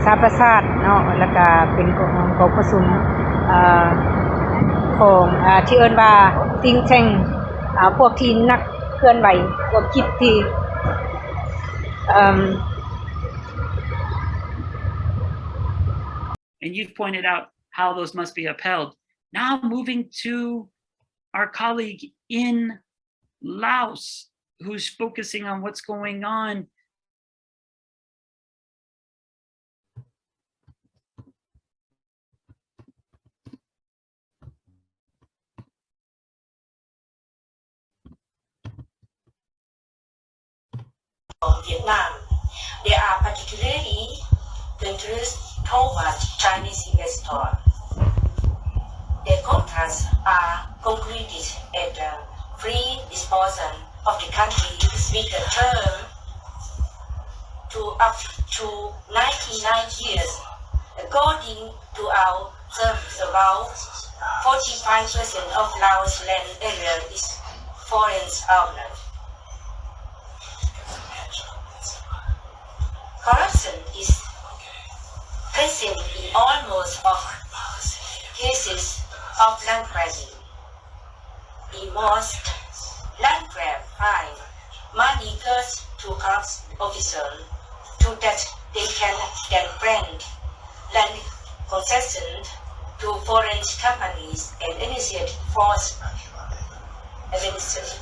สหประชาชาติเนาะแล้วก็เป็นกองประชุมของที่เอิ้นว่า think tank พวกที่นักเคลื่อนไหวพวกคิดที่And you've pointed out how those must be upheld. Now moving to our colleague in Laos, who's focusing on what's going on. Vietnam, they are particularly interested towards Chinese investors. Their contracts are concluded at the free disposal of the country with a term to up to 99 years. According to our survey, about 45% of Laos land area is foreign owned. Corruption is present in almost all cases of land grabbing. In most land grab crime, money goes to corrupt officials so that they can then grant land concessions to foreign companies and initiate forced administration.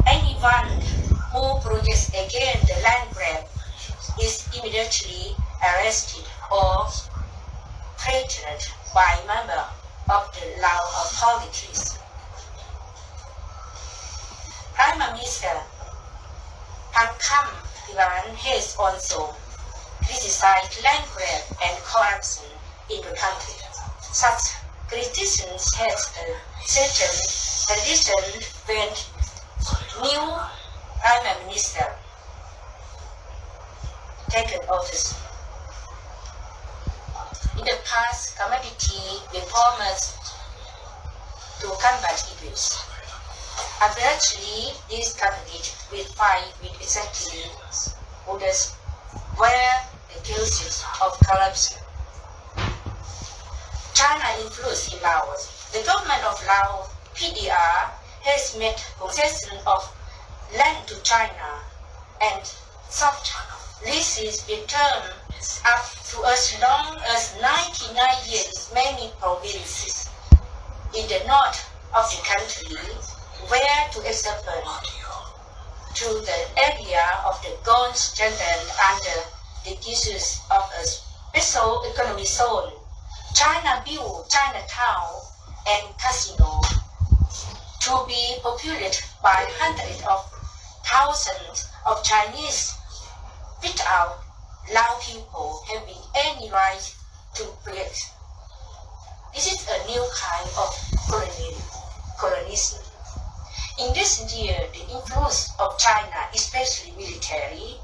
Anyone who protests against the land grab is immediately arrested or threatened by members of the Lao authorities. Prime Minister Khamphene Souvannasane has also criticized land grab and corruption in the country. Such criticism has a certain tradition when new Prime Minister taken office. In the past, commodity reformers to combat abuse. Unfortunately, these companies will fight with exactly others where the cases of corruption. China influence in Laos. The government of Laos, PDR, has made concession of land to China and soft leases with term up to as long as 99 years in many provinces in the north of the country, where, to example, to the area of the Gold Standard under the issues of a special economic zone. China built Chinatown and casino to be populated by hundreds of thousands of Chinese without Lao people having any right to create. This is a new kind of colonialism. In recent years, the influence of China, especially military,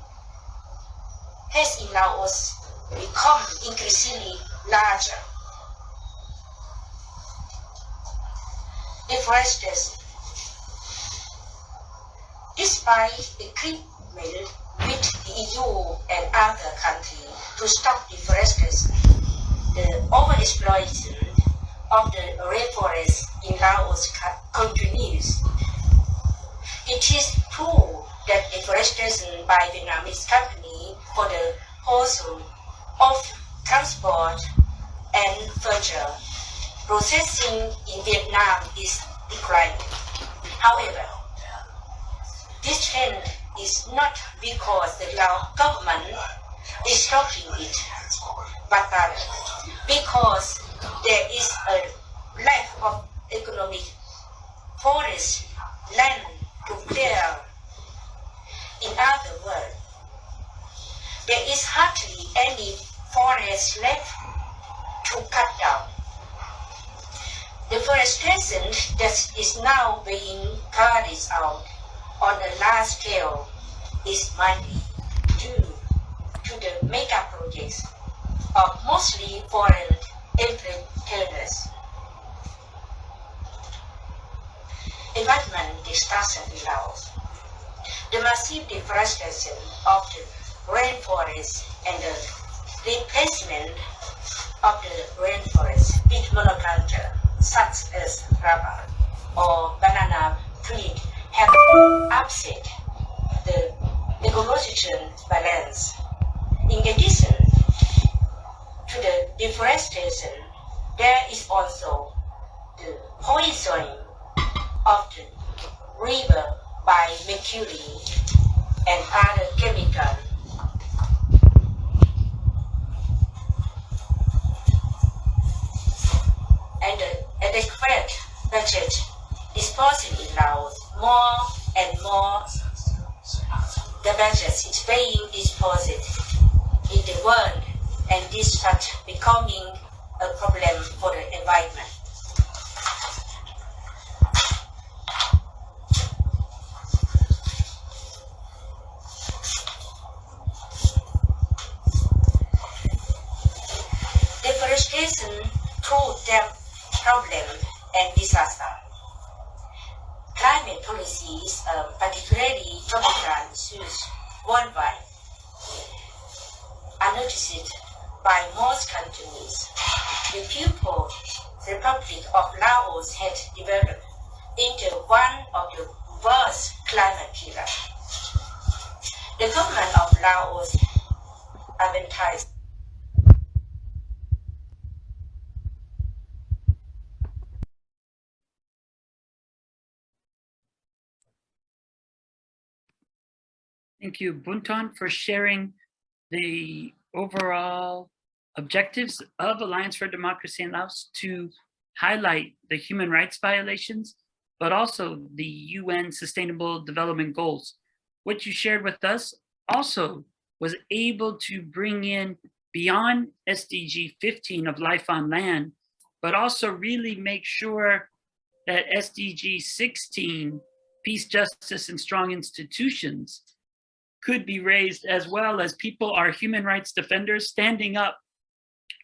has in Laos become increasingly larger. Deforestation. Despite agreement with the EU and other countries to stop deforestation, the overexploitation of the rainforests in Laos continues. It is true that deforestation by Vietnamese companies for the pursuit of transport and further processing in Vietnam is declining. However, this trend is not because the Lao government is stopping it, but because there is a lack of economic forest land to clear. In other words, there is hardly any forest left to cut down. Deforestation that is now being carried out on a large scale is mainly due to the mega projects of mostly foreign entertainers. Environment destruction in Laos. The massive deforestation of the rainforest and the replacement of the rainforest with monoculture such as rubber or banana trees have upset the ecological balance. In addition to the deforestation, there is also the poisoning of the river by mercury and other chemicals. And the adequate budget disposal in Laos, more and more the budget is being disposed in the world, and this starts becoming a problem for the environment. Deforestation through dam problem and disaster. Climate policies, particularly tropical issues worldwide, are noticed by most countries. The People's Republic of Laos has developed into one of the worst climate killers. The government of Laos advertised Thank you, Bounthone, for sharing the overall objectives of Alliance for Democracy in Laos to highlight the human rights violations, but also the UN Sustainable Development Goals. What you shared with us also was able to bring in beyond SDG 15 of life on land, but also really make sure that SDG 16, peace, justice, and strong institutions, could be raised, as well as people are human rights defenders standing up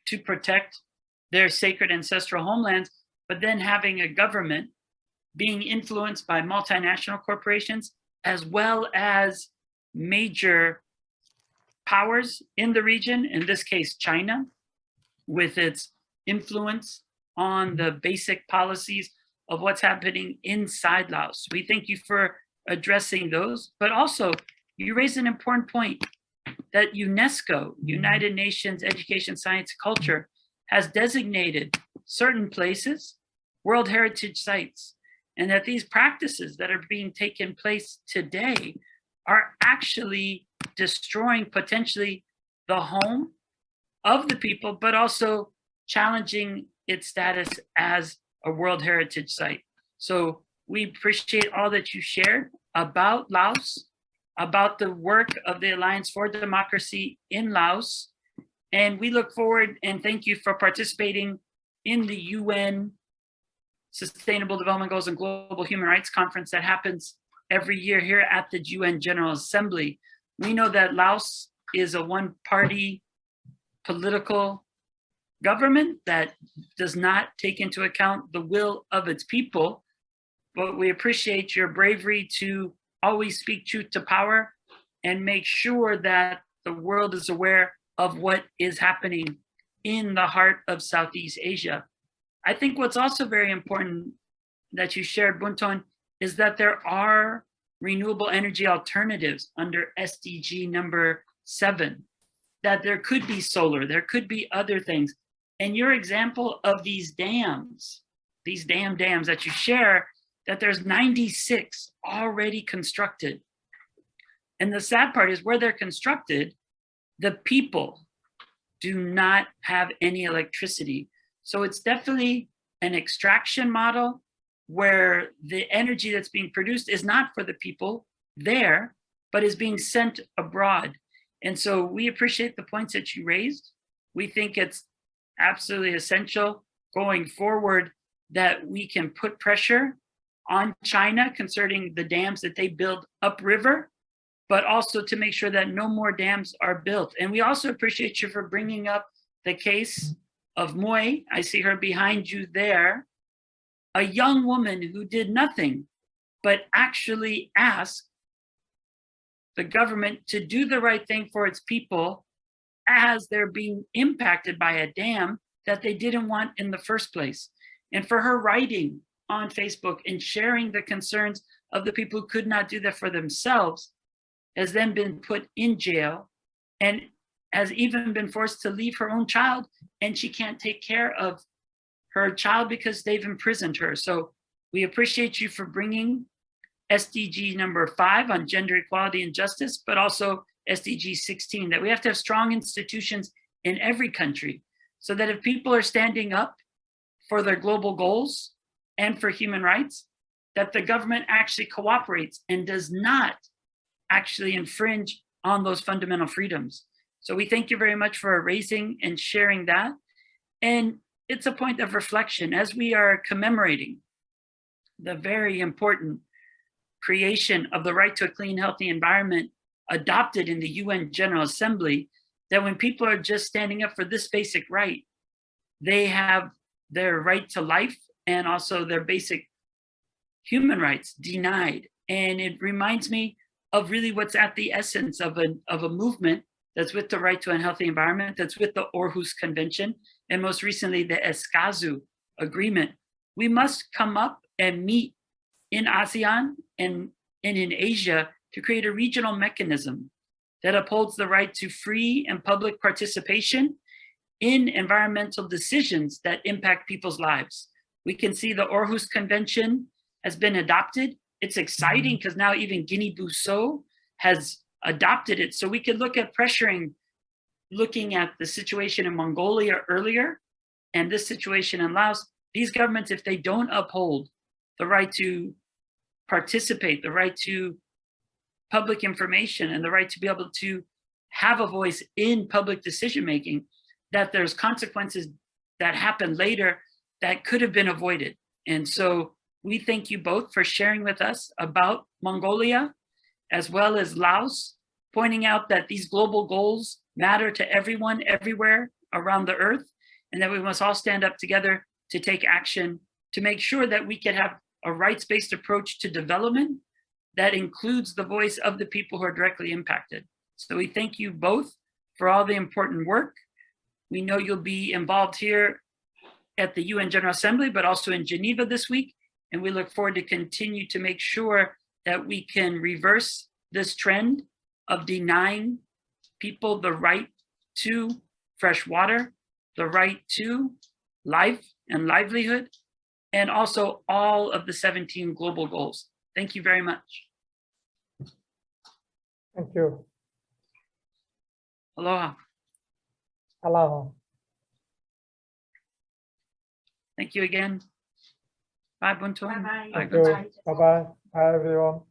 to protect their sacred ancestral homelands, but then having a government being influenced by multinational corporations, as well as major powers in the region, in this case, China, with its influence on the basic policies of what's happening inside Laos. We thank you for addressing those, but also you raise an important point that UNESCO, United Nations Education, Science, Culture, has designated certain places World Heritage Sites, and that these practices that are being taken place today are actually destroying potentially the home of the people, but also challenging its status as a World Heritage Site. So we appreciate all that you shared about Laos, about the work of the Alliance for Democracy in Laos. And we look forward and thank you for participating in the UN Sustainable Development Goals and Global Human Rights Conference that happens every year here at the UN General Assembly. We know that Laos is a one-party political government that does not take into account the will of its people, but we appreciate your bravery to always speak truth to power and make sure that the world is aware of what is happening in the heart of Southeast Asia. I think what's also very important that you shared, Bounthone, is that there are renewable energy alternatives under SDG number 7, that there could be solar, there could be other things. And your example of these dams that you share, that there's 96 already constructed. And the sad part is where they're constructed, the people do not have any electricity. So it's definitely an extraction model where the energy that's being produced is not for the people there, but is being sent abroad. And so we appreciate the points that you raised. We think it's absolutely essential going forward that we can put pressure on China concerning the dams that they build upriver, but also to make sure that no more dams are built. And we also appreciate you for bringing up the case of Moy, I see her behind you there, a young woman who did nothing but actually ask the government to do the right thing for its people as they're being impacted by a dam that they didn't want in the first place. And for her writing on Facebook and sharing the concerns of the people who could not do that for themselves, has then been put in jail and has even been forced to leave her own child, and she can't take care of her child because they've imprisoned her. So we appreciate you for bringing SDG number 5 on gender equality and justice, but also SDG 16, that we have to have strong institutions in every country so that if people are standing up for their global goals and for human rights, that the government actually cooperates and does not actually infringe on those fundamental freedoms. So we thank you very much for raising and sharing that. And it's a point of reflection as we are commemorating the very important creation of the right to a clean, healthy environment adopted in the UN General Assembly, that when people are just standing up for this basic right, they have their right to life and also their basic human rights denied. And it reminds me of really what's at the essence of a movement that's with the right to a healthy environment, that's with the Aarhus Convention, and most recently the Escazú Agreement. We must come up and meet in ASEAN and in Asia to create a regional mechanism that upholds the right to free and public participation in environmental decisions that impact people's lives. We can see the Aarhus Convention has been adopted. It's exciting because now even Guinea-Bissau has adopted it. So we could look at pressuring, looking at the situation in Mongolia earlier and this situation in Laos. These governments, if they don't uphold the right to participate, the right to public information, and the right to be able to have a voice in public decision-making, that there's consequences that happen later that could have been avoided. And so we thank you both for sharing with us about Mongolia, as well as Laos, pointing out that these global goals matter to everyone, everywhere around the earth, and that we must all stand up together to take action to make sure that we can have a rights-based approach to development that includes the voice of the people who are directly impacted. So we thank you both for all the important work. We know you'll be involved here at the UN General Assembly, but also in Geneva this week. And we look forward to continue to make sure that we can reverse this trend of denying people the right to fresh water, the right to life and livelihood, and also all of the 17 global goals. Thank you very much. Thank you. Aloha. Aloha. Thank you again. Bye, Bounthone. Bye-bye. Thank you. Bye-bye. Bye, everyone.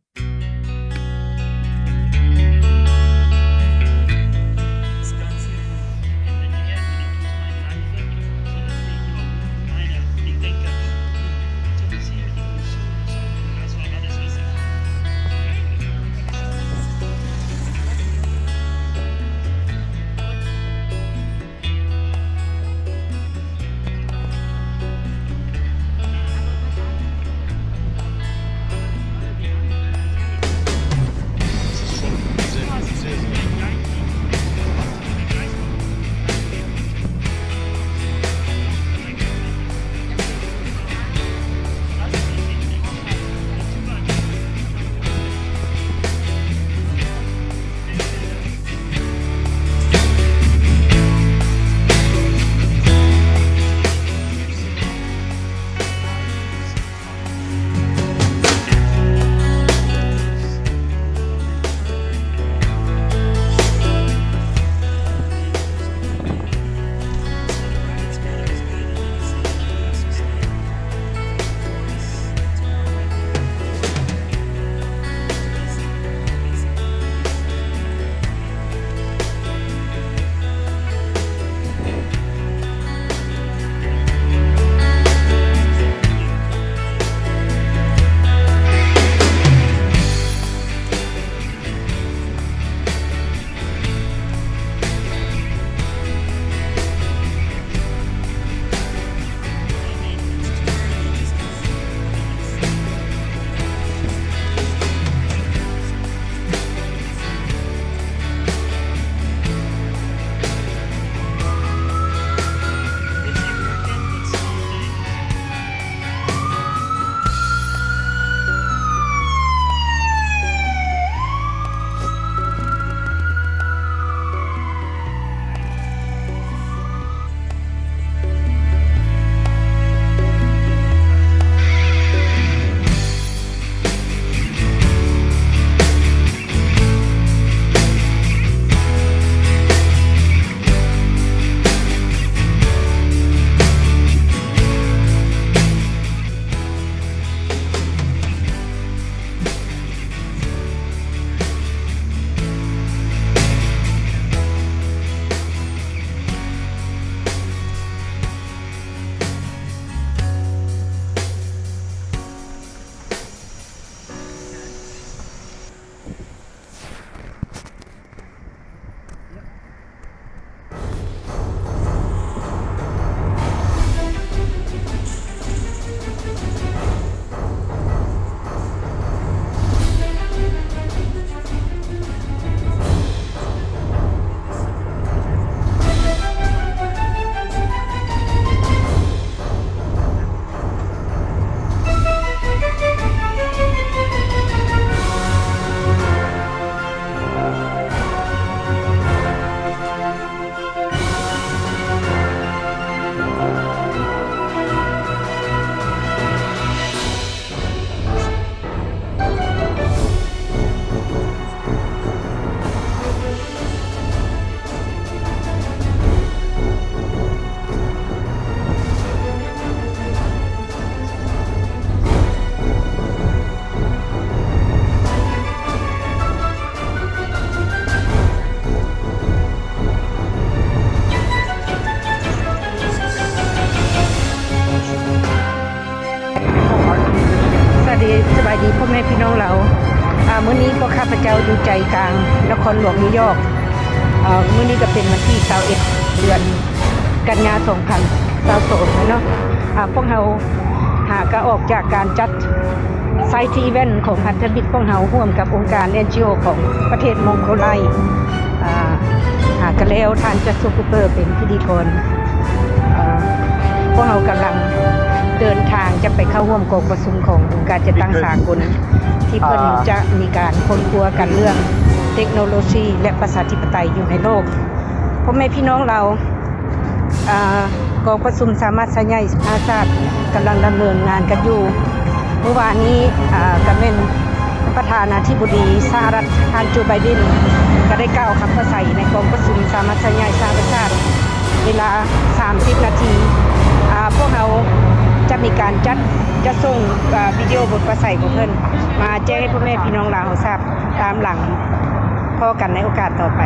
มื้อนี้พวกข้าพเจ้าอยู่ใจกลางนครหลวงนิวยอร์กมื้อนี้ก็เป็นวันที่21เดือนกันยายน2022เนาะพวกเราก็ออกจากการจัดไซต์อีเวนต์ของพันธมิตรของเราร่วมกับองค์การ NGO ของประเทศมองโกไลก็แล้วท่านจัสซูเปอร์เป็นพิธีกรพวกเรากำลังเดินทางจะไปเข้าร่วมกองประชุมขององค์การจัดตั้งสากลที่เพิ่นจะมีการค้นคว้ากันเรื่องเทคโนโลยีและประชาธิปไตยอยู่ในโลกพ่อแม่พี่น้องเรากองประชุมสามัญชนใหญ่อาชาติกำลังดำเนินงานกันอยู่เมื่อวานนี้ก็เป็นประธานาธิบดีสหรัฐท่านโจไบเดนก็ได้กล่าวคำปราศัยในกองประชุมสามัญชนใหญ่สหประชาชาติเวลา30นาทีพวกเราจะมีการจะส่งวิดีโอบทปราศัยของเพิ่นมาแจ้งให้พ่อแม่พี่น้องลาวทราบตามหลังพอกันในโอกาสต่อไป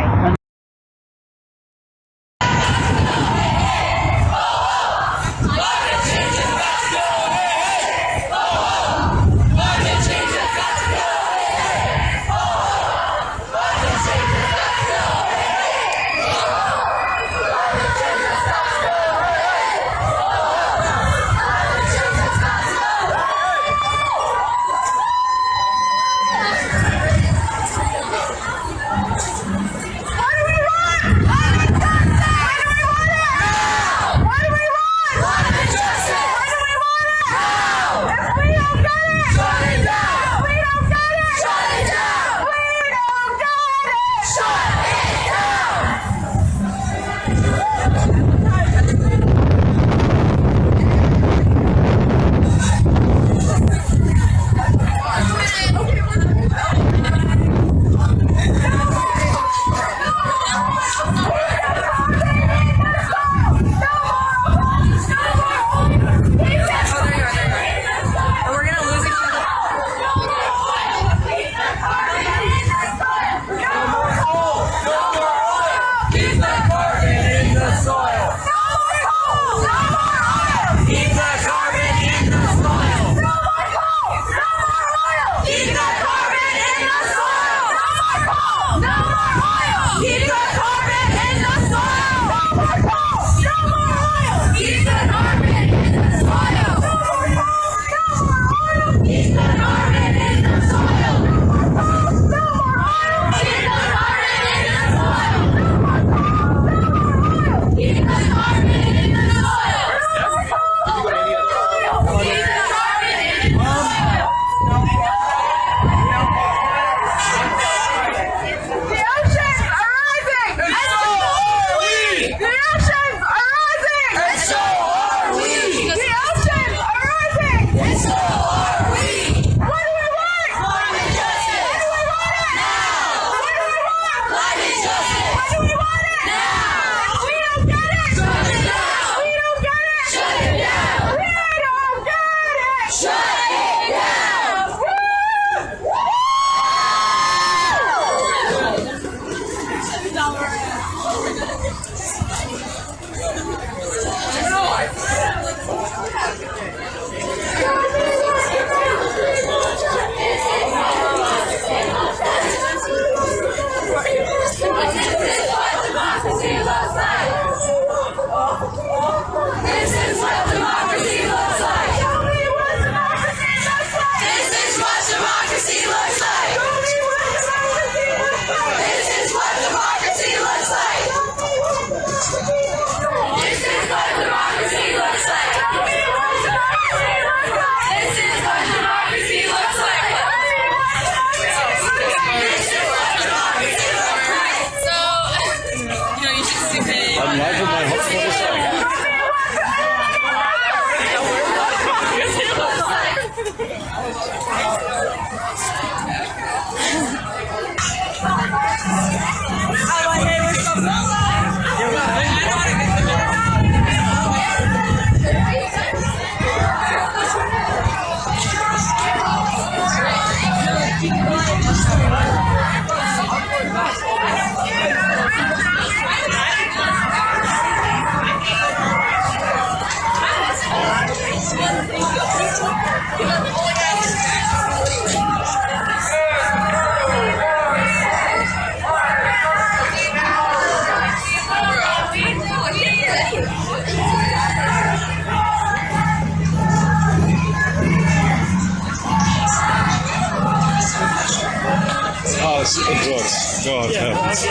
God help us.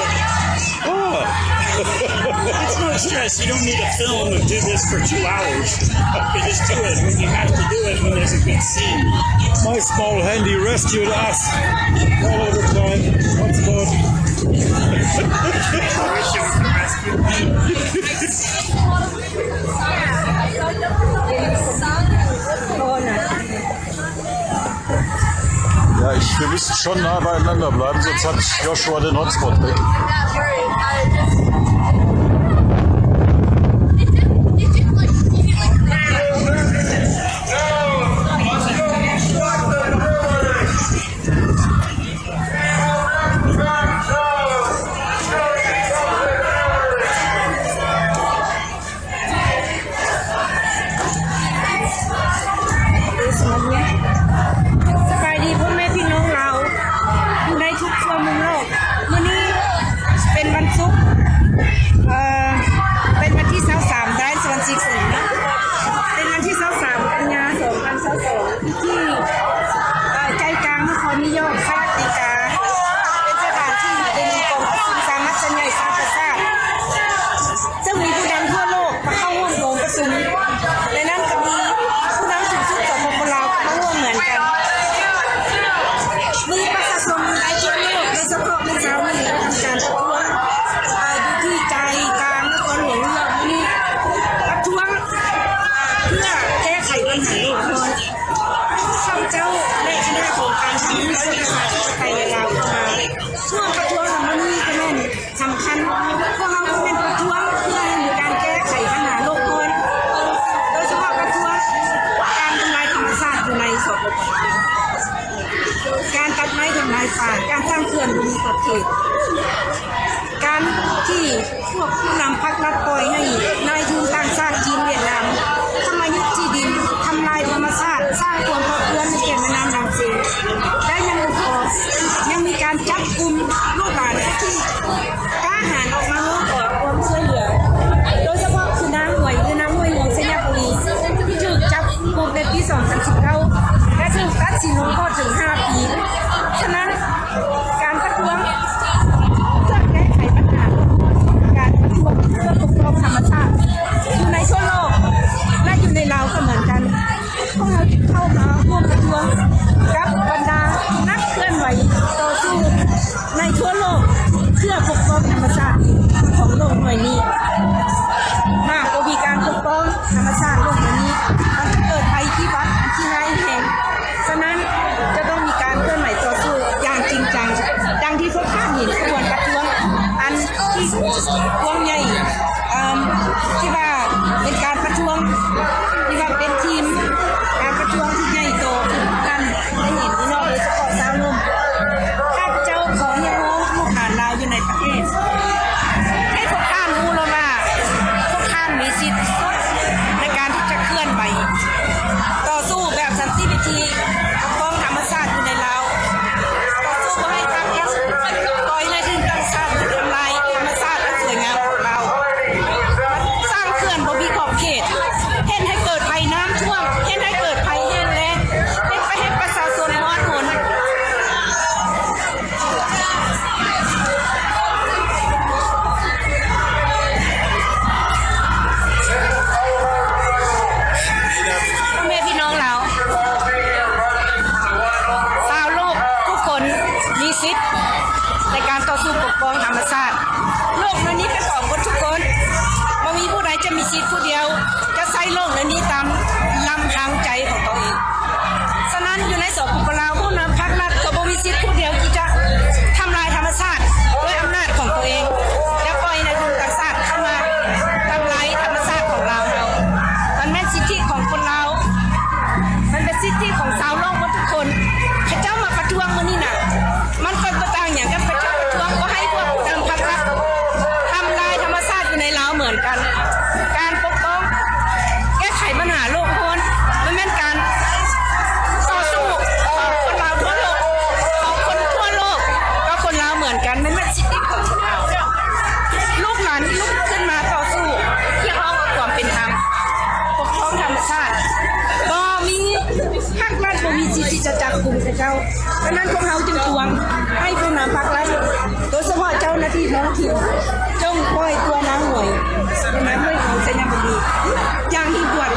It's no stress. You don't need a film to do this for 2 hours. You can just do it when you have to do it when there's a good scene. My small handy rescued us all over time. What's good? I wish it was the rescue Ja, wir müssen schon nah beieinander bleiben, sonst hat Joshua den Hotspot weg.การสร้างเขื่อนภูมิขอบเขตการที่พวกผู้นำพรรครัฐปล่อยให้นายทุนต่างชาติจีนเวียดนามทำลายที่ดินทำลายธรรมชาติสร้างความขัดแย้งในเขตแม่น้ำลำเซและยังไม่พอยังมีการจับกุมลูกหลานที่กล้าหาญออกมาร้องขอความช่วยเหลือโดยเฉพาะคือนางหวยหรือนางหวยหลวงชัยบุรีที่ถูกจับกุมในปี 2019 และถูกตัดสินลงโทษถึง 5 ปีฉะนั้นการประท้วงเพื่อแก้ไขปัญหาการประท้วงเพื่อปกป้องธรรมชาติอยู่ในทั่วโลกและอยู่ในลาวก็เหมือนกันพวกเราเข้ามาร่วมประท้วงกับบรรดานักเคลื่อนไหวต่อสู้ในทั่วโลกเพื่อปกป้องธรรมชาติของโลกหน่วยนี้หากมีการปกป้องธรรมชาติโลกหน่วยนี้มันจะเกิดภัยพิบัติอันที่ร้ายแรงฉะนั้นจะต้องมีการเคลื่อน ภาครัฐบ่มีสิทธิ์ที่จะจับกุมเจ้าดังนั้นพวกเราจึงทวงให้ผู้นำภาครัฐโดยเฉพาะเจ้าหน้าที่ท้องถิ่นจงปล่อยตัวนางหวยในนั้นด้วยของเซนบุรีอย่างที่ควร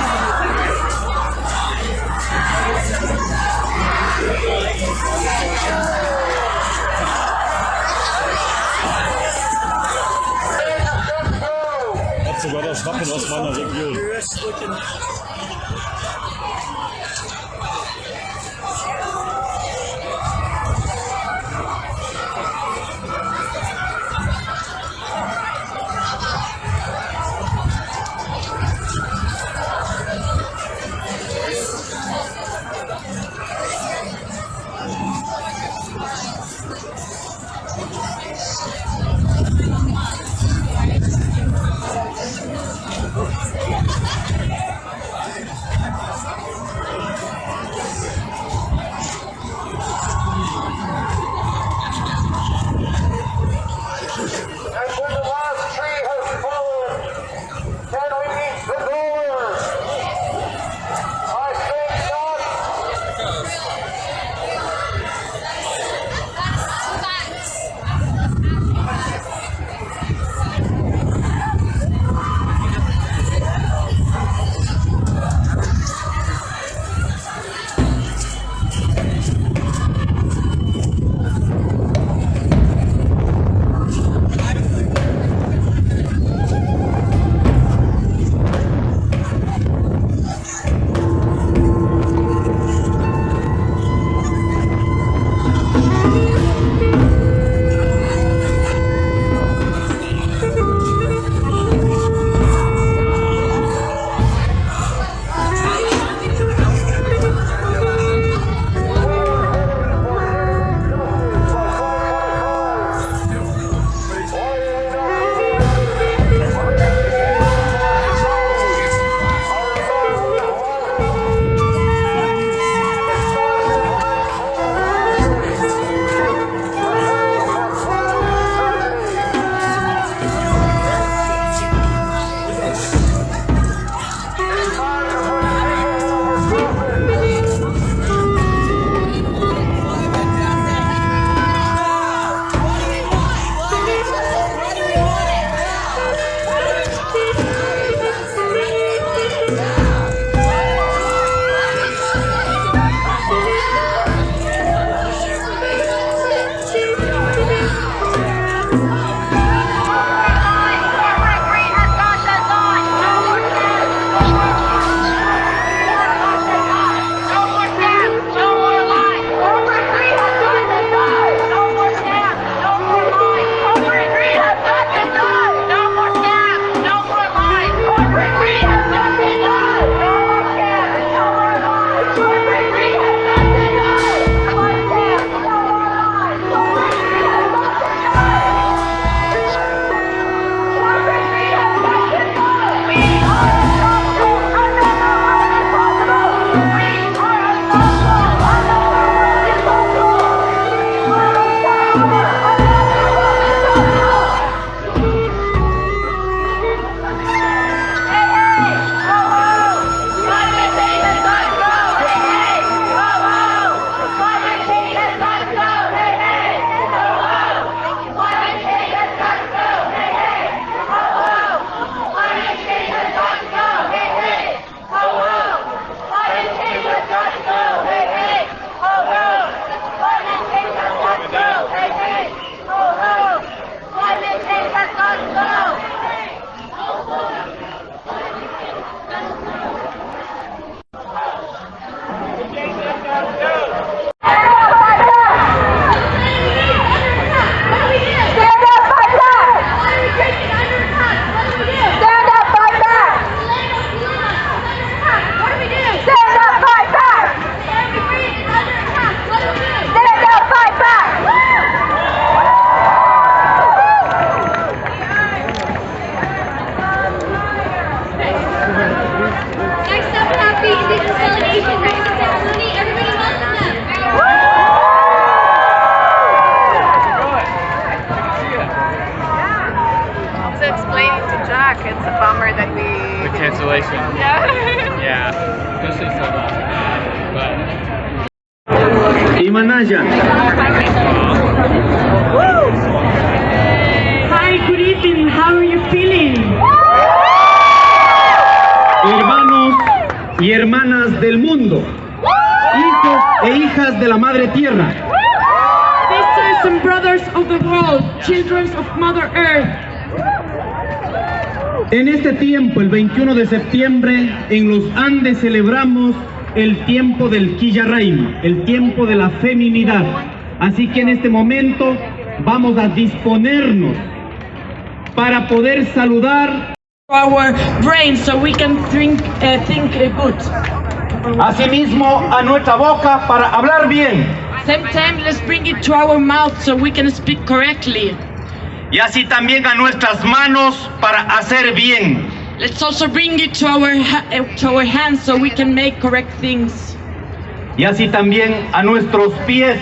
Hat sogar das Wappen aus meiner Region. Imanaya. Hi, good evening. How are you feeling? Hermanos y hermanas del mundo, hijos e hijas de la Madre Tierra. Sisters and brothers of the world, children of Mother Earth. En este tiempo, el 21 de septiembre, en los Andes celebramos el tiempo del Quillarraimi, el tiempo de la feminidad. Así que en este momento vamos a disponernos para poder saludar Our brain so we can think good. Asimismo a nuestra boca para hablar bien. Same time, let's bring it to our mouth so we can speak correctly. Y así también a nuestras manos para hacer bien. Let's also bring it to our hands so we can make correct things. Y así también a nuestros pies.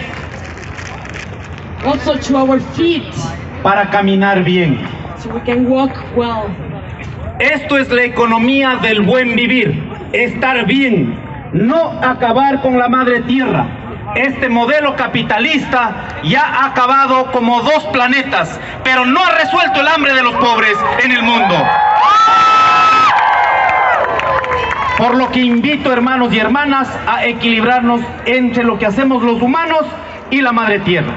Also to our feet. Para caminar bien. So we can walk well. Esto es la economía del buen vivir, estar bien, no acabar con la madre tierra. Este modelo capitalista ya ha acabado como 2 planetas, pero no ha resuelto el hambre de los pobres en el mundo. Por lo que invito, hermanos y hermanas, a equilibrarnos entre lo que hacemos los humanos y la madre tierra.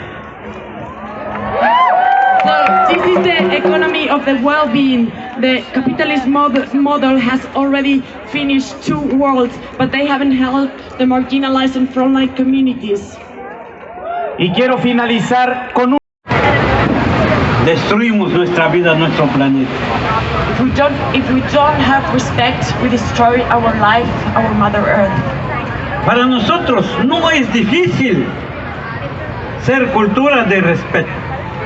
So this is the economy of the well-being. The capitalist model has already finished 2 worlds, but they haven't helped the marginalized and frontline communities. Y quiero finalizar con un... Destruimos nuestra vida, nuestro planeta. If we don't have respect, we destroy our life, our Mother Earth. Para nosotros no es difícil ser cultura de respeto.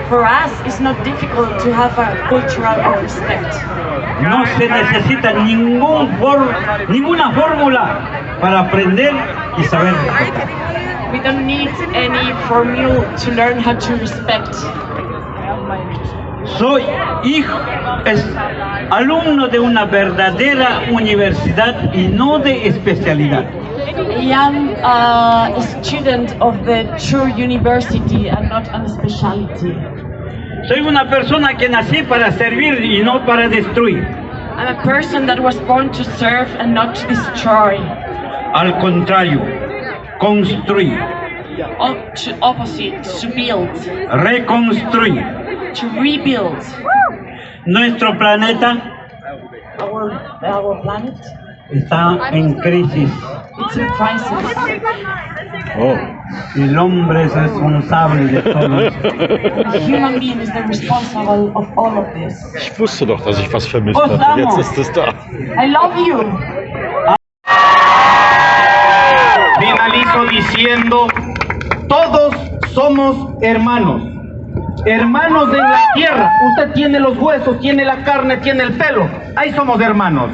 For us, it's not difficult to have a cultural respect. No se necesita ninguna fórmula para aprender y saber respetar. We don't need any formula to learn how to respect. Soy alumno de una verdadera universidad y no de especialidad. I am a student of the true university and not a specialty. Soy una persona que nací para servir y no para destruir. I'm a person that was born to serve and not to destroy. Al contrario, construir. Opposite, to build. Reconstruir. To rebuild. Nuestro planeta our planet está en crisis. It's in crisis. El hombre es responsable de todo. The human being is the responsible of all of this. Ich wusste doch, dass ich was vermisst habe. Jetzt ist es da. I love you. Finalizo diciendo, todos somos hermanos. Hermanos en la tierra. Usted tiene los huesos, tiene la carne, tiene el pelo. Ahí somos hermanos.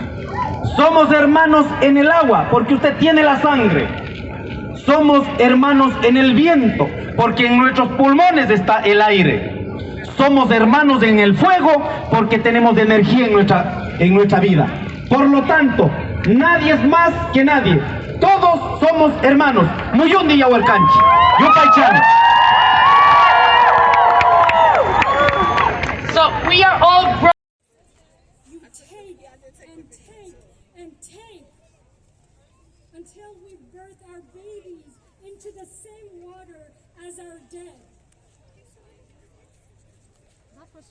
Somos hermanos en el agua, porque usted tiene la sangre. Somos hermanos en el viento, porque en nuestros pulmones está el aire. Somos hermanos en el fuego, porque tenemos energía en nuestra vida. Por lo tanto, nadie es más que nadie. Todos somos hermanos. Muyundi Yahualcanchi. Yupaychan. So we are all brothers. You take and take and take until we birth our babies into the same water as our dead.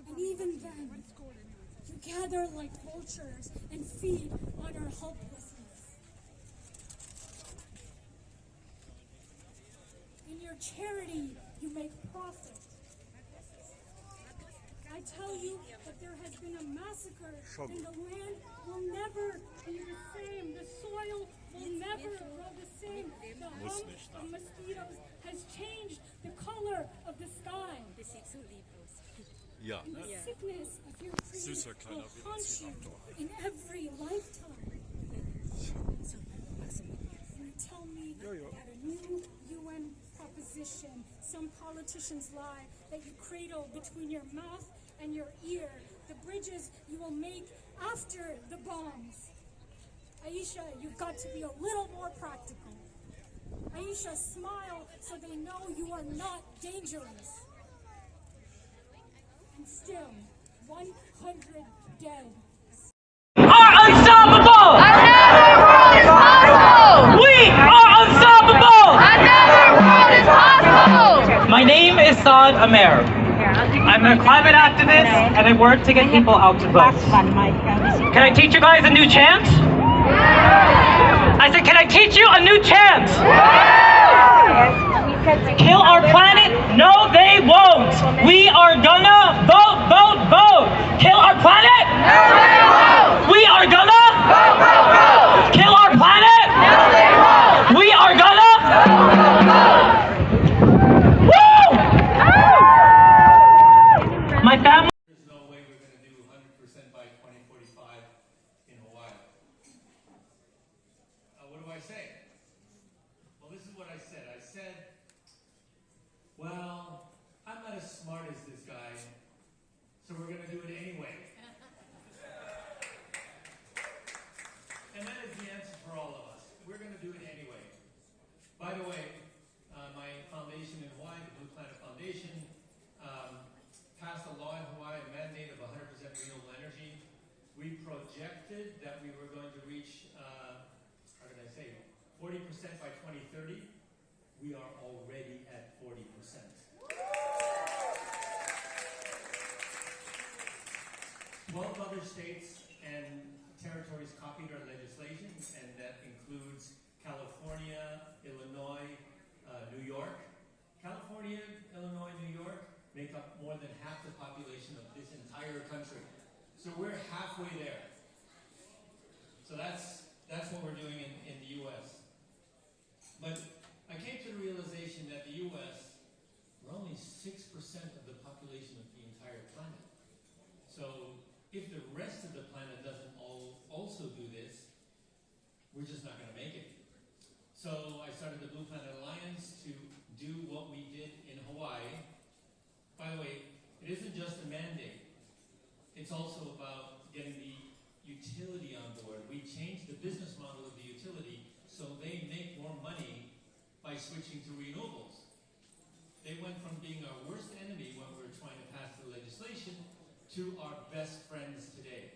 And even then, you gather like vultures and feed on our helplessness. In your charity, you make profit. I tell you that there has been a massacre and the land will never be the same. The soil will never grow the same. The hum of mosquitoes has changed the color of the sky. And the sickness of your dreams will haunt you in every lifetime. And you tell me that a new UN proposition, some politicians lie, that you cradle between your mouth and your ear, the bridges you will make after the bombs. Aisha, you've got to be a little more practical. Aisha, Aisha, smile so they know you are not dangerous. And still, 100 dead. Are unstoppable! Another world is possible! We are unstoppable! Another world is possible! My name is Saad Amer. I'm a climate activist and I work to get people out to vote. Can I teach you guys a new chant? I said, can I teach you a new chant? Kill our planet? No, they won't. We are gonna vote, vote, vote. Kill our planet? No, they won't. We are gonna vote, vote, vote. Kill our planet? No, they won't. We are gonna vote, vote, vote. Woo! My family. There's no way we're going to do 100% by 2045 in Hawaii. What do I say? Well, this is what I said. I said, well, I'm not as smart as this guy, so we're going to do it anyway. And that is the answer for all of us. We're going to do it anyway. By the way, my foundation in Hawaii, the Blue Planet Foundation, passed a law in Hawaii, a mandate of 100% renewable energy. We projected that we were going to reach, 40% by 2030. We are already at 40%. 12 other states and territories copied our legislation, and that includes California, Illinois, New York. California, Illinois, New York make up more than half the population of this entire country. So we're halfway there. So that's what we're doing in the U.S. But I came to the realization that the U.S., we're only 6% of the population of the entire planet. So if the rest of the planet doesn't also do this, we're just not going to make it. So I started the Blue Planet Alliance to do what we did in Hawaii. By the way, it isn't just a mandate. It's also about getting the utility on board. We changed the business model of the utility so they make more money by switching to renewables. They went from being our worst enemy when we were trying to pass the legislation to our best friends today.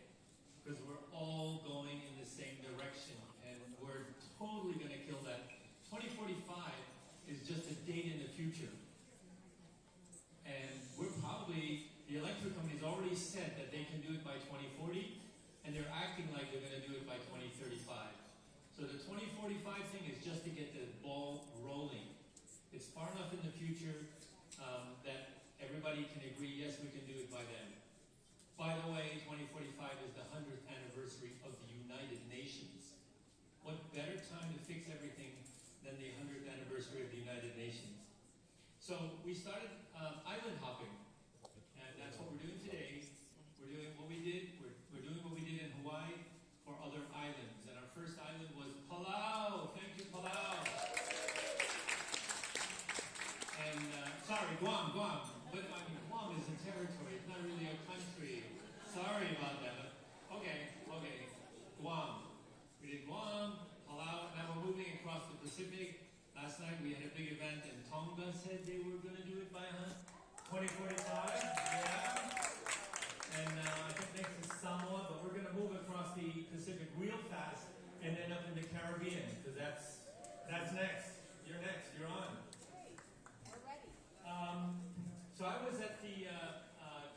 Because we're all going in the same direction and we're totally going to kill that. 2045 is just a date in the future. And we're probably, the electric companies already said that they can do it by 2040, and they're acting like they're going to do it by 2035. So the 2045 thing is just to get the ball rolling. It's far enough in the future that everybody can agree, yes, we can do it by then. By the way, 2045 is the 100th anniversary of the United Nations. What better time to fix everything than the 100th anniversary of the United Nations? So we started island hopping, and that's what we're doing today. We're doing what we did. We're doing what we did in Hawaii for other islands, and our first island was Palau. Thank you, Palau. And sorry, Guam. But I mean, Guam is a territory. It's not really a country. Sorry about that. Okay. Guam. We did Guam, Palau. Now we're moving across the Pacific. Last night we had a big event and Tonga said they were going to do it by 2045. Yeah. And I think next is Samoa, but we're going to move across the Pacific real fast and end up in the Caribbean, because that's next. You're next. You're on. We're ready. So I was at the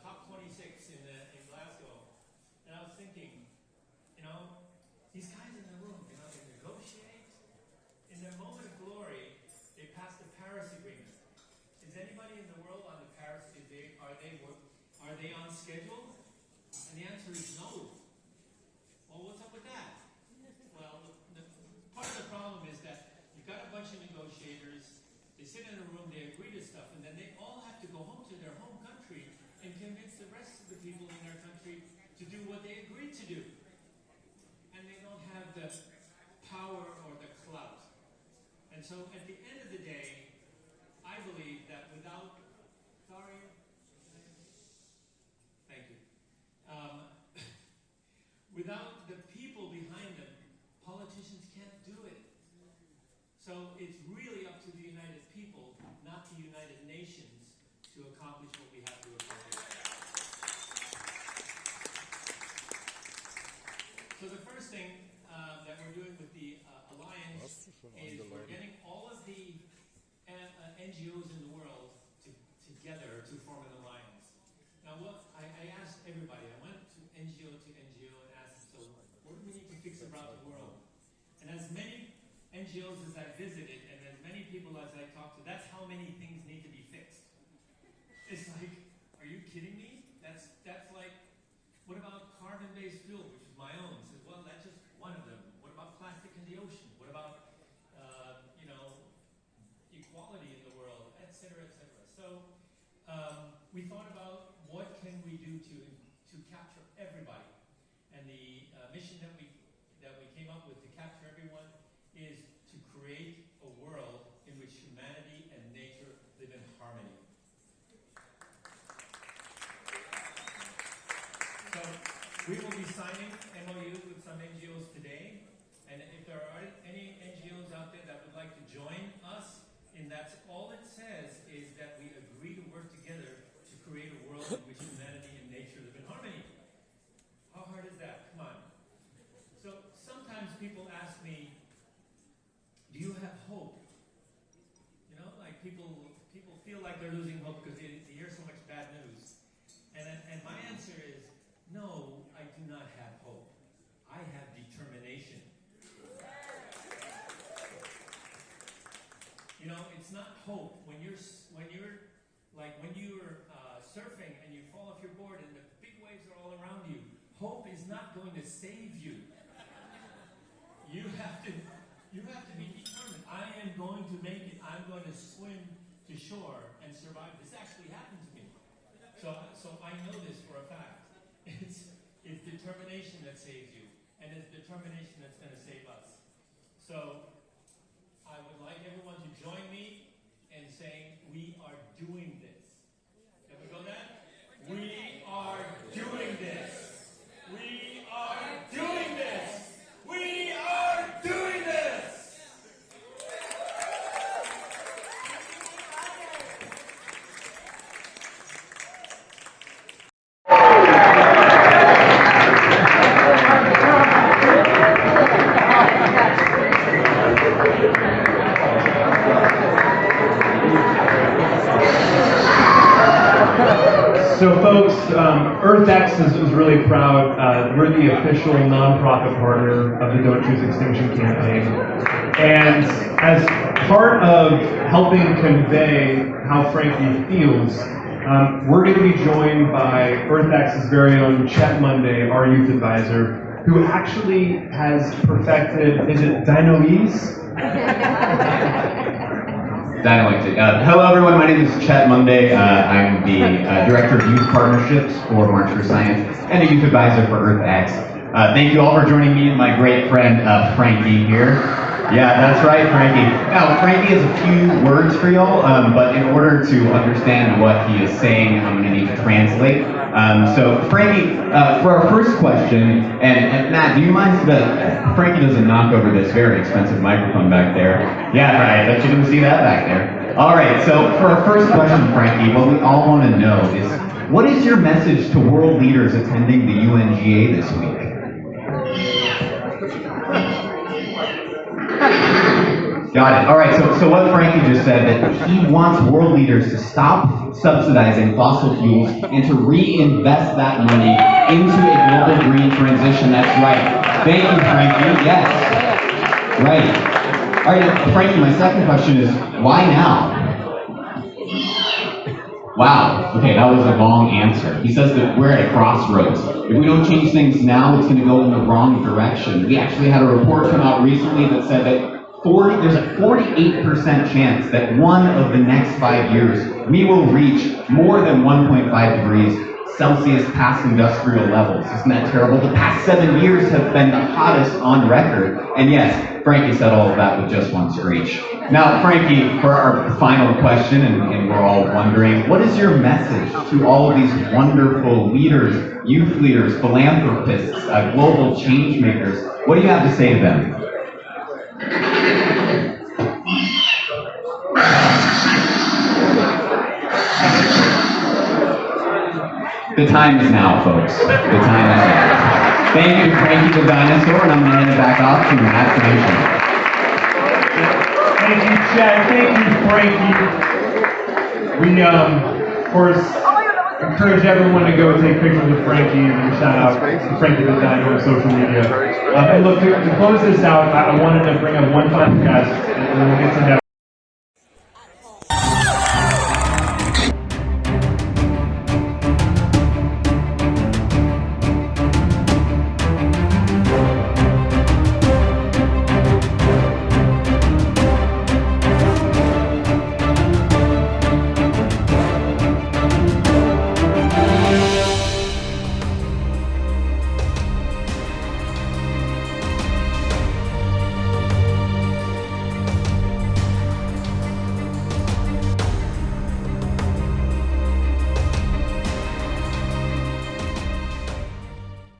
COP26 in Glasgow, and I was thinking, these guys in the room, they negotiate. In their moment of glory, they passed the Paris Agreement. Is anybody in the world on the Paris? Are they on schedule? And the answer is no. Well, what's up with that? Well, part of the problem is that you've got a bunch of negotiators. They sit in a room, they agree to stuff, and then they all have to go home to their home country and convince the rest of the people in their country to do what they agreed to do. And they don't have the power or the clout. And so at the end of the day, I believe that without, without the people behind them, politicians can't do it. So it's really up to accomplish what we have to accomplish. So the first thing that we're doing with the Alliance is we're getting all of the NGOs in the world together to form an alliance. Now, what I asked everybody, I went to NGO and asked them, so what do we need to fix about the world? And as many NGOs as I visited, and as many people as I talked to, that's how many things need to be fixed. It's like, are you kidding me? That's like, what about carbon-based fuel, which is my own? I said, well, that's just one of them. What about plastic in the ocean? What about, equality in the world, et cetera, et cetera. So we thought about what can we do to capture everybody, and the mission that we came up with to capture everyone is to create a world in which humanity and nature live in harmony. So we will be signing MOUs with some NGOs today, and if there are any NGOs out there that would like to join us, and that's all it says is that we agree to work together to create a world in which humanity and nature live in harmony. How hard is that? Come on. So sometimes people ask me, do you have hope? Like people feel like they're losing hope because they hear so much bad news. And my answer is, no, I do not have hope. I have determination. It's not hope when you're surfing and you fall off your board and the big waves are all around you. Hope is not going to save you. You have to be determined. I am going to make it. I'm going to swim to shore and survive. This actually happened to me. So I know this for a fact. It's determination that saves you, and it's determination that's going to save us. So I would like everyone to join me in saying, we are doing this. Can we go that? We are doing this. We are doing this. We are doing this. So folks, EarthX is really proud. We're the official nonprofit partner of the Don't Choose Extinction campaign. And as part of helping convey how Frankie feels, we're going to be joined by EarthX's very own Chet Monday, our youth advisor, who actually has perfected, is it Dinoese? Dialectic. Hello everyone, my name is Chet Monday. I'm the Director of Youth Partnerships for March for Science and a Youth Advisor for EarthX. Thank you all for joining me and my great friend Frankie here. Yeah, that's right, Frankie. Now, Frankie has a few words for y'all, but in order to understand what he is saying, I'm going to need to translate. So, Frankie, for our first question, and Matt, do you mind that Frankie doesn't knock over this very expensive microphone back there? Yeah, right, I bet you didn't see that back there. All right, so for our first question, Frankie, what we all want to know is, what is your message to world leaders attending the UNGA this week? Got it. All right, so what Frankie just said, that he wants world leaders to stop subsidizing fossil fuels and to reinvest that money into a global green transition. That's right. Thank you, Frankie. Yes. Right. All right, Frankie, my second question is, why now? Wow. Okay, that was a long answer. He says that we're at a crossroads. If we don't change things now, it's going to go in the wrong direction. We actually had a report come out recently that said that there's a 48% chance that one of the next 5 years we will reach more than 1.5 degrees Celsius past industrial levels. Isn't that terrible? The past 7 years have been the hottest on record. And yes, Frankie said all of that with just one screech. Now, Frankie, for our final question, and we're all wondering, what is your message to all of these wonderful leaders, youth leaders, philanthropists, global change makers? What do you have to say to them? The time is now, folks. The time is now. Thank you to Frankie the Dinosaur, and I'm going to hand it back off to Matt Nation. Thank you, Chad. Thank you, Frankie. We, of course, encourage everyone to go take pictures with Frankie and shout out to Frankie the Dino on social media. And look, to close this out, I wanted to bring up one final guest, and then we'll get to that.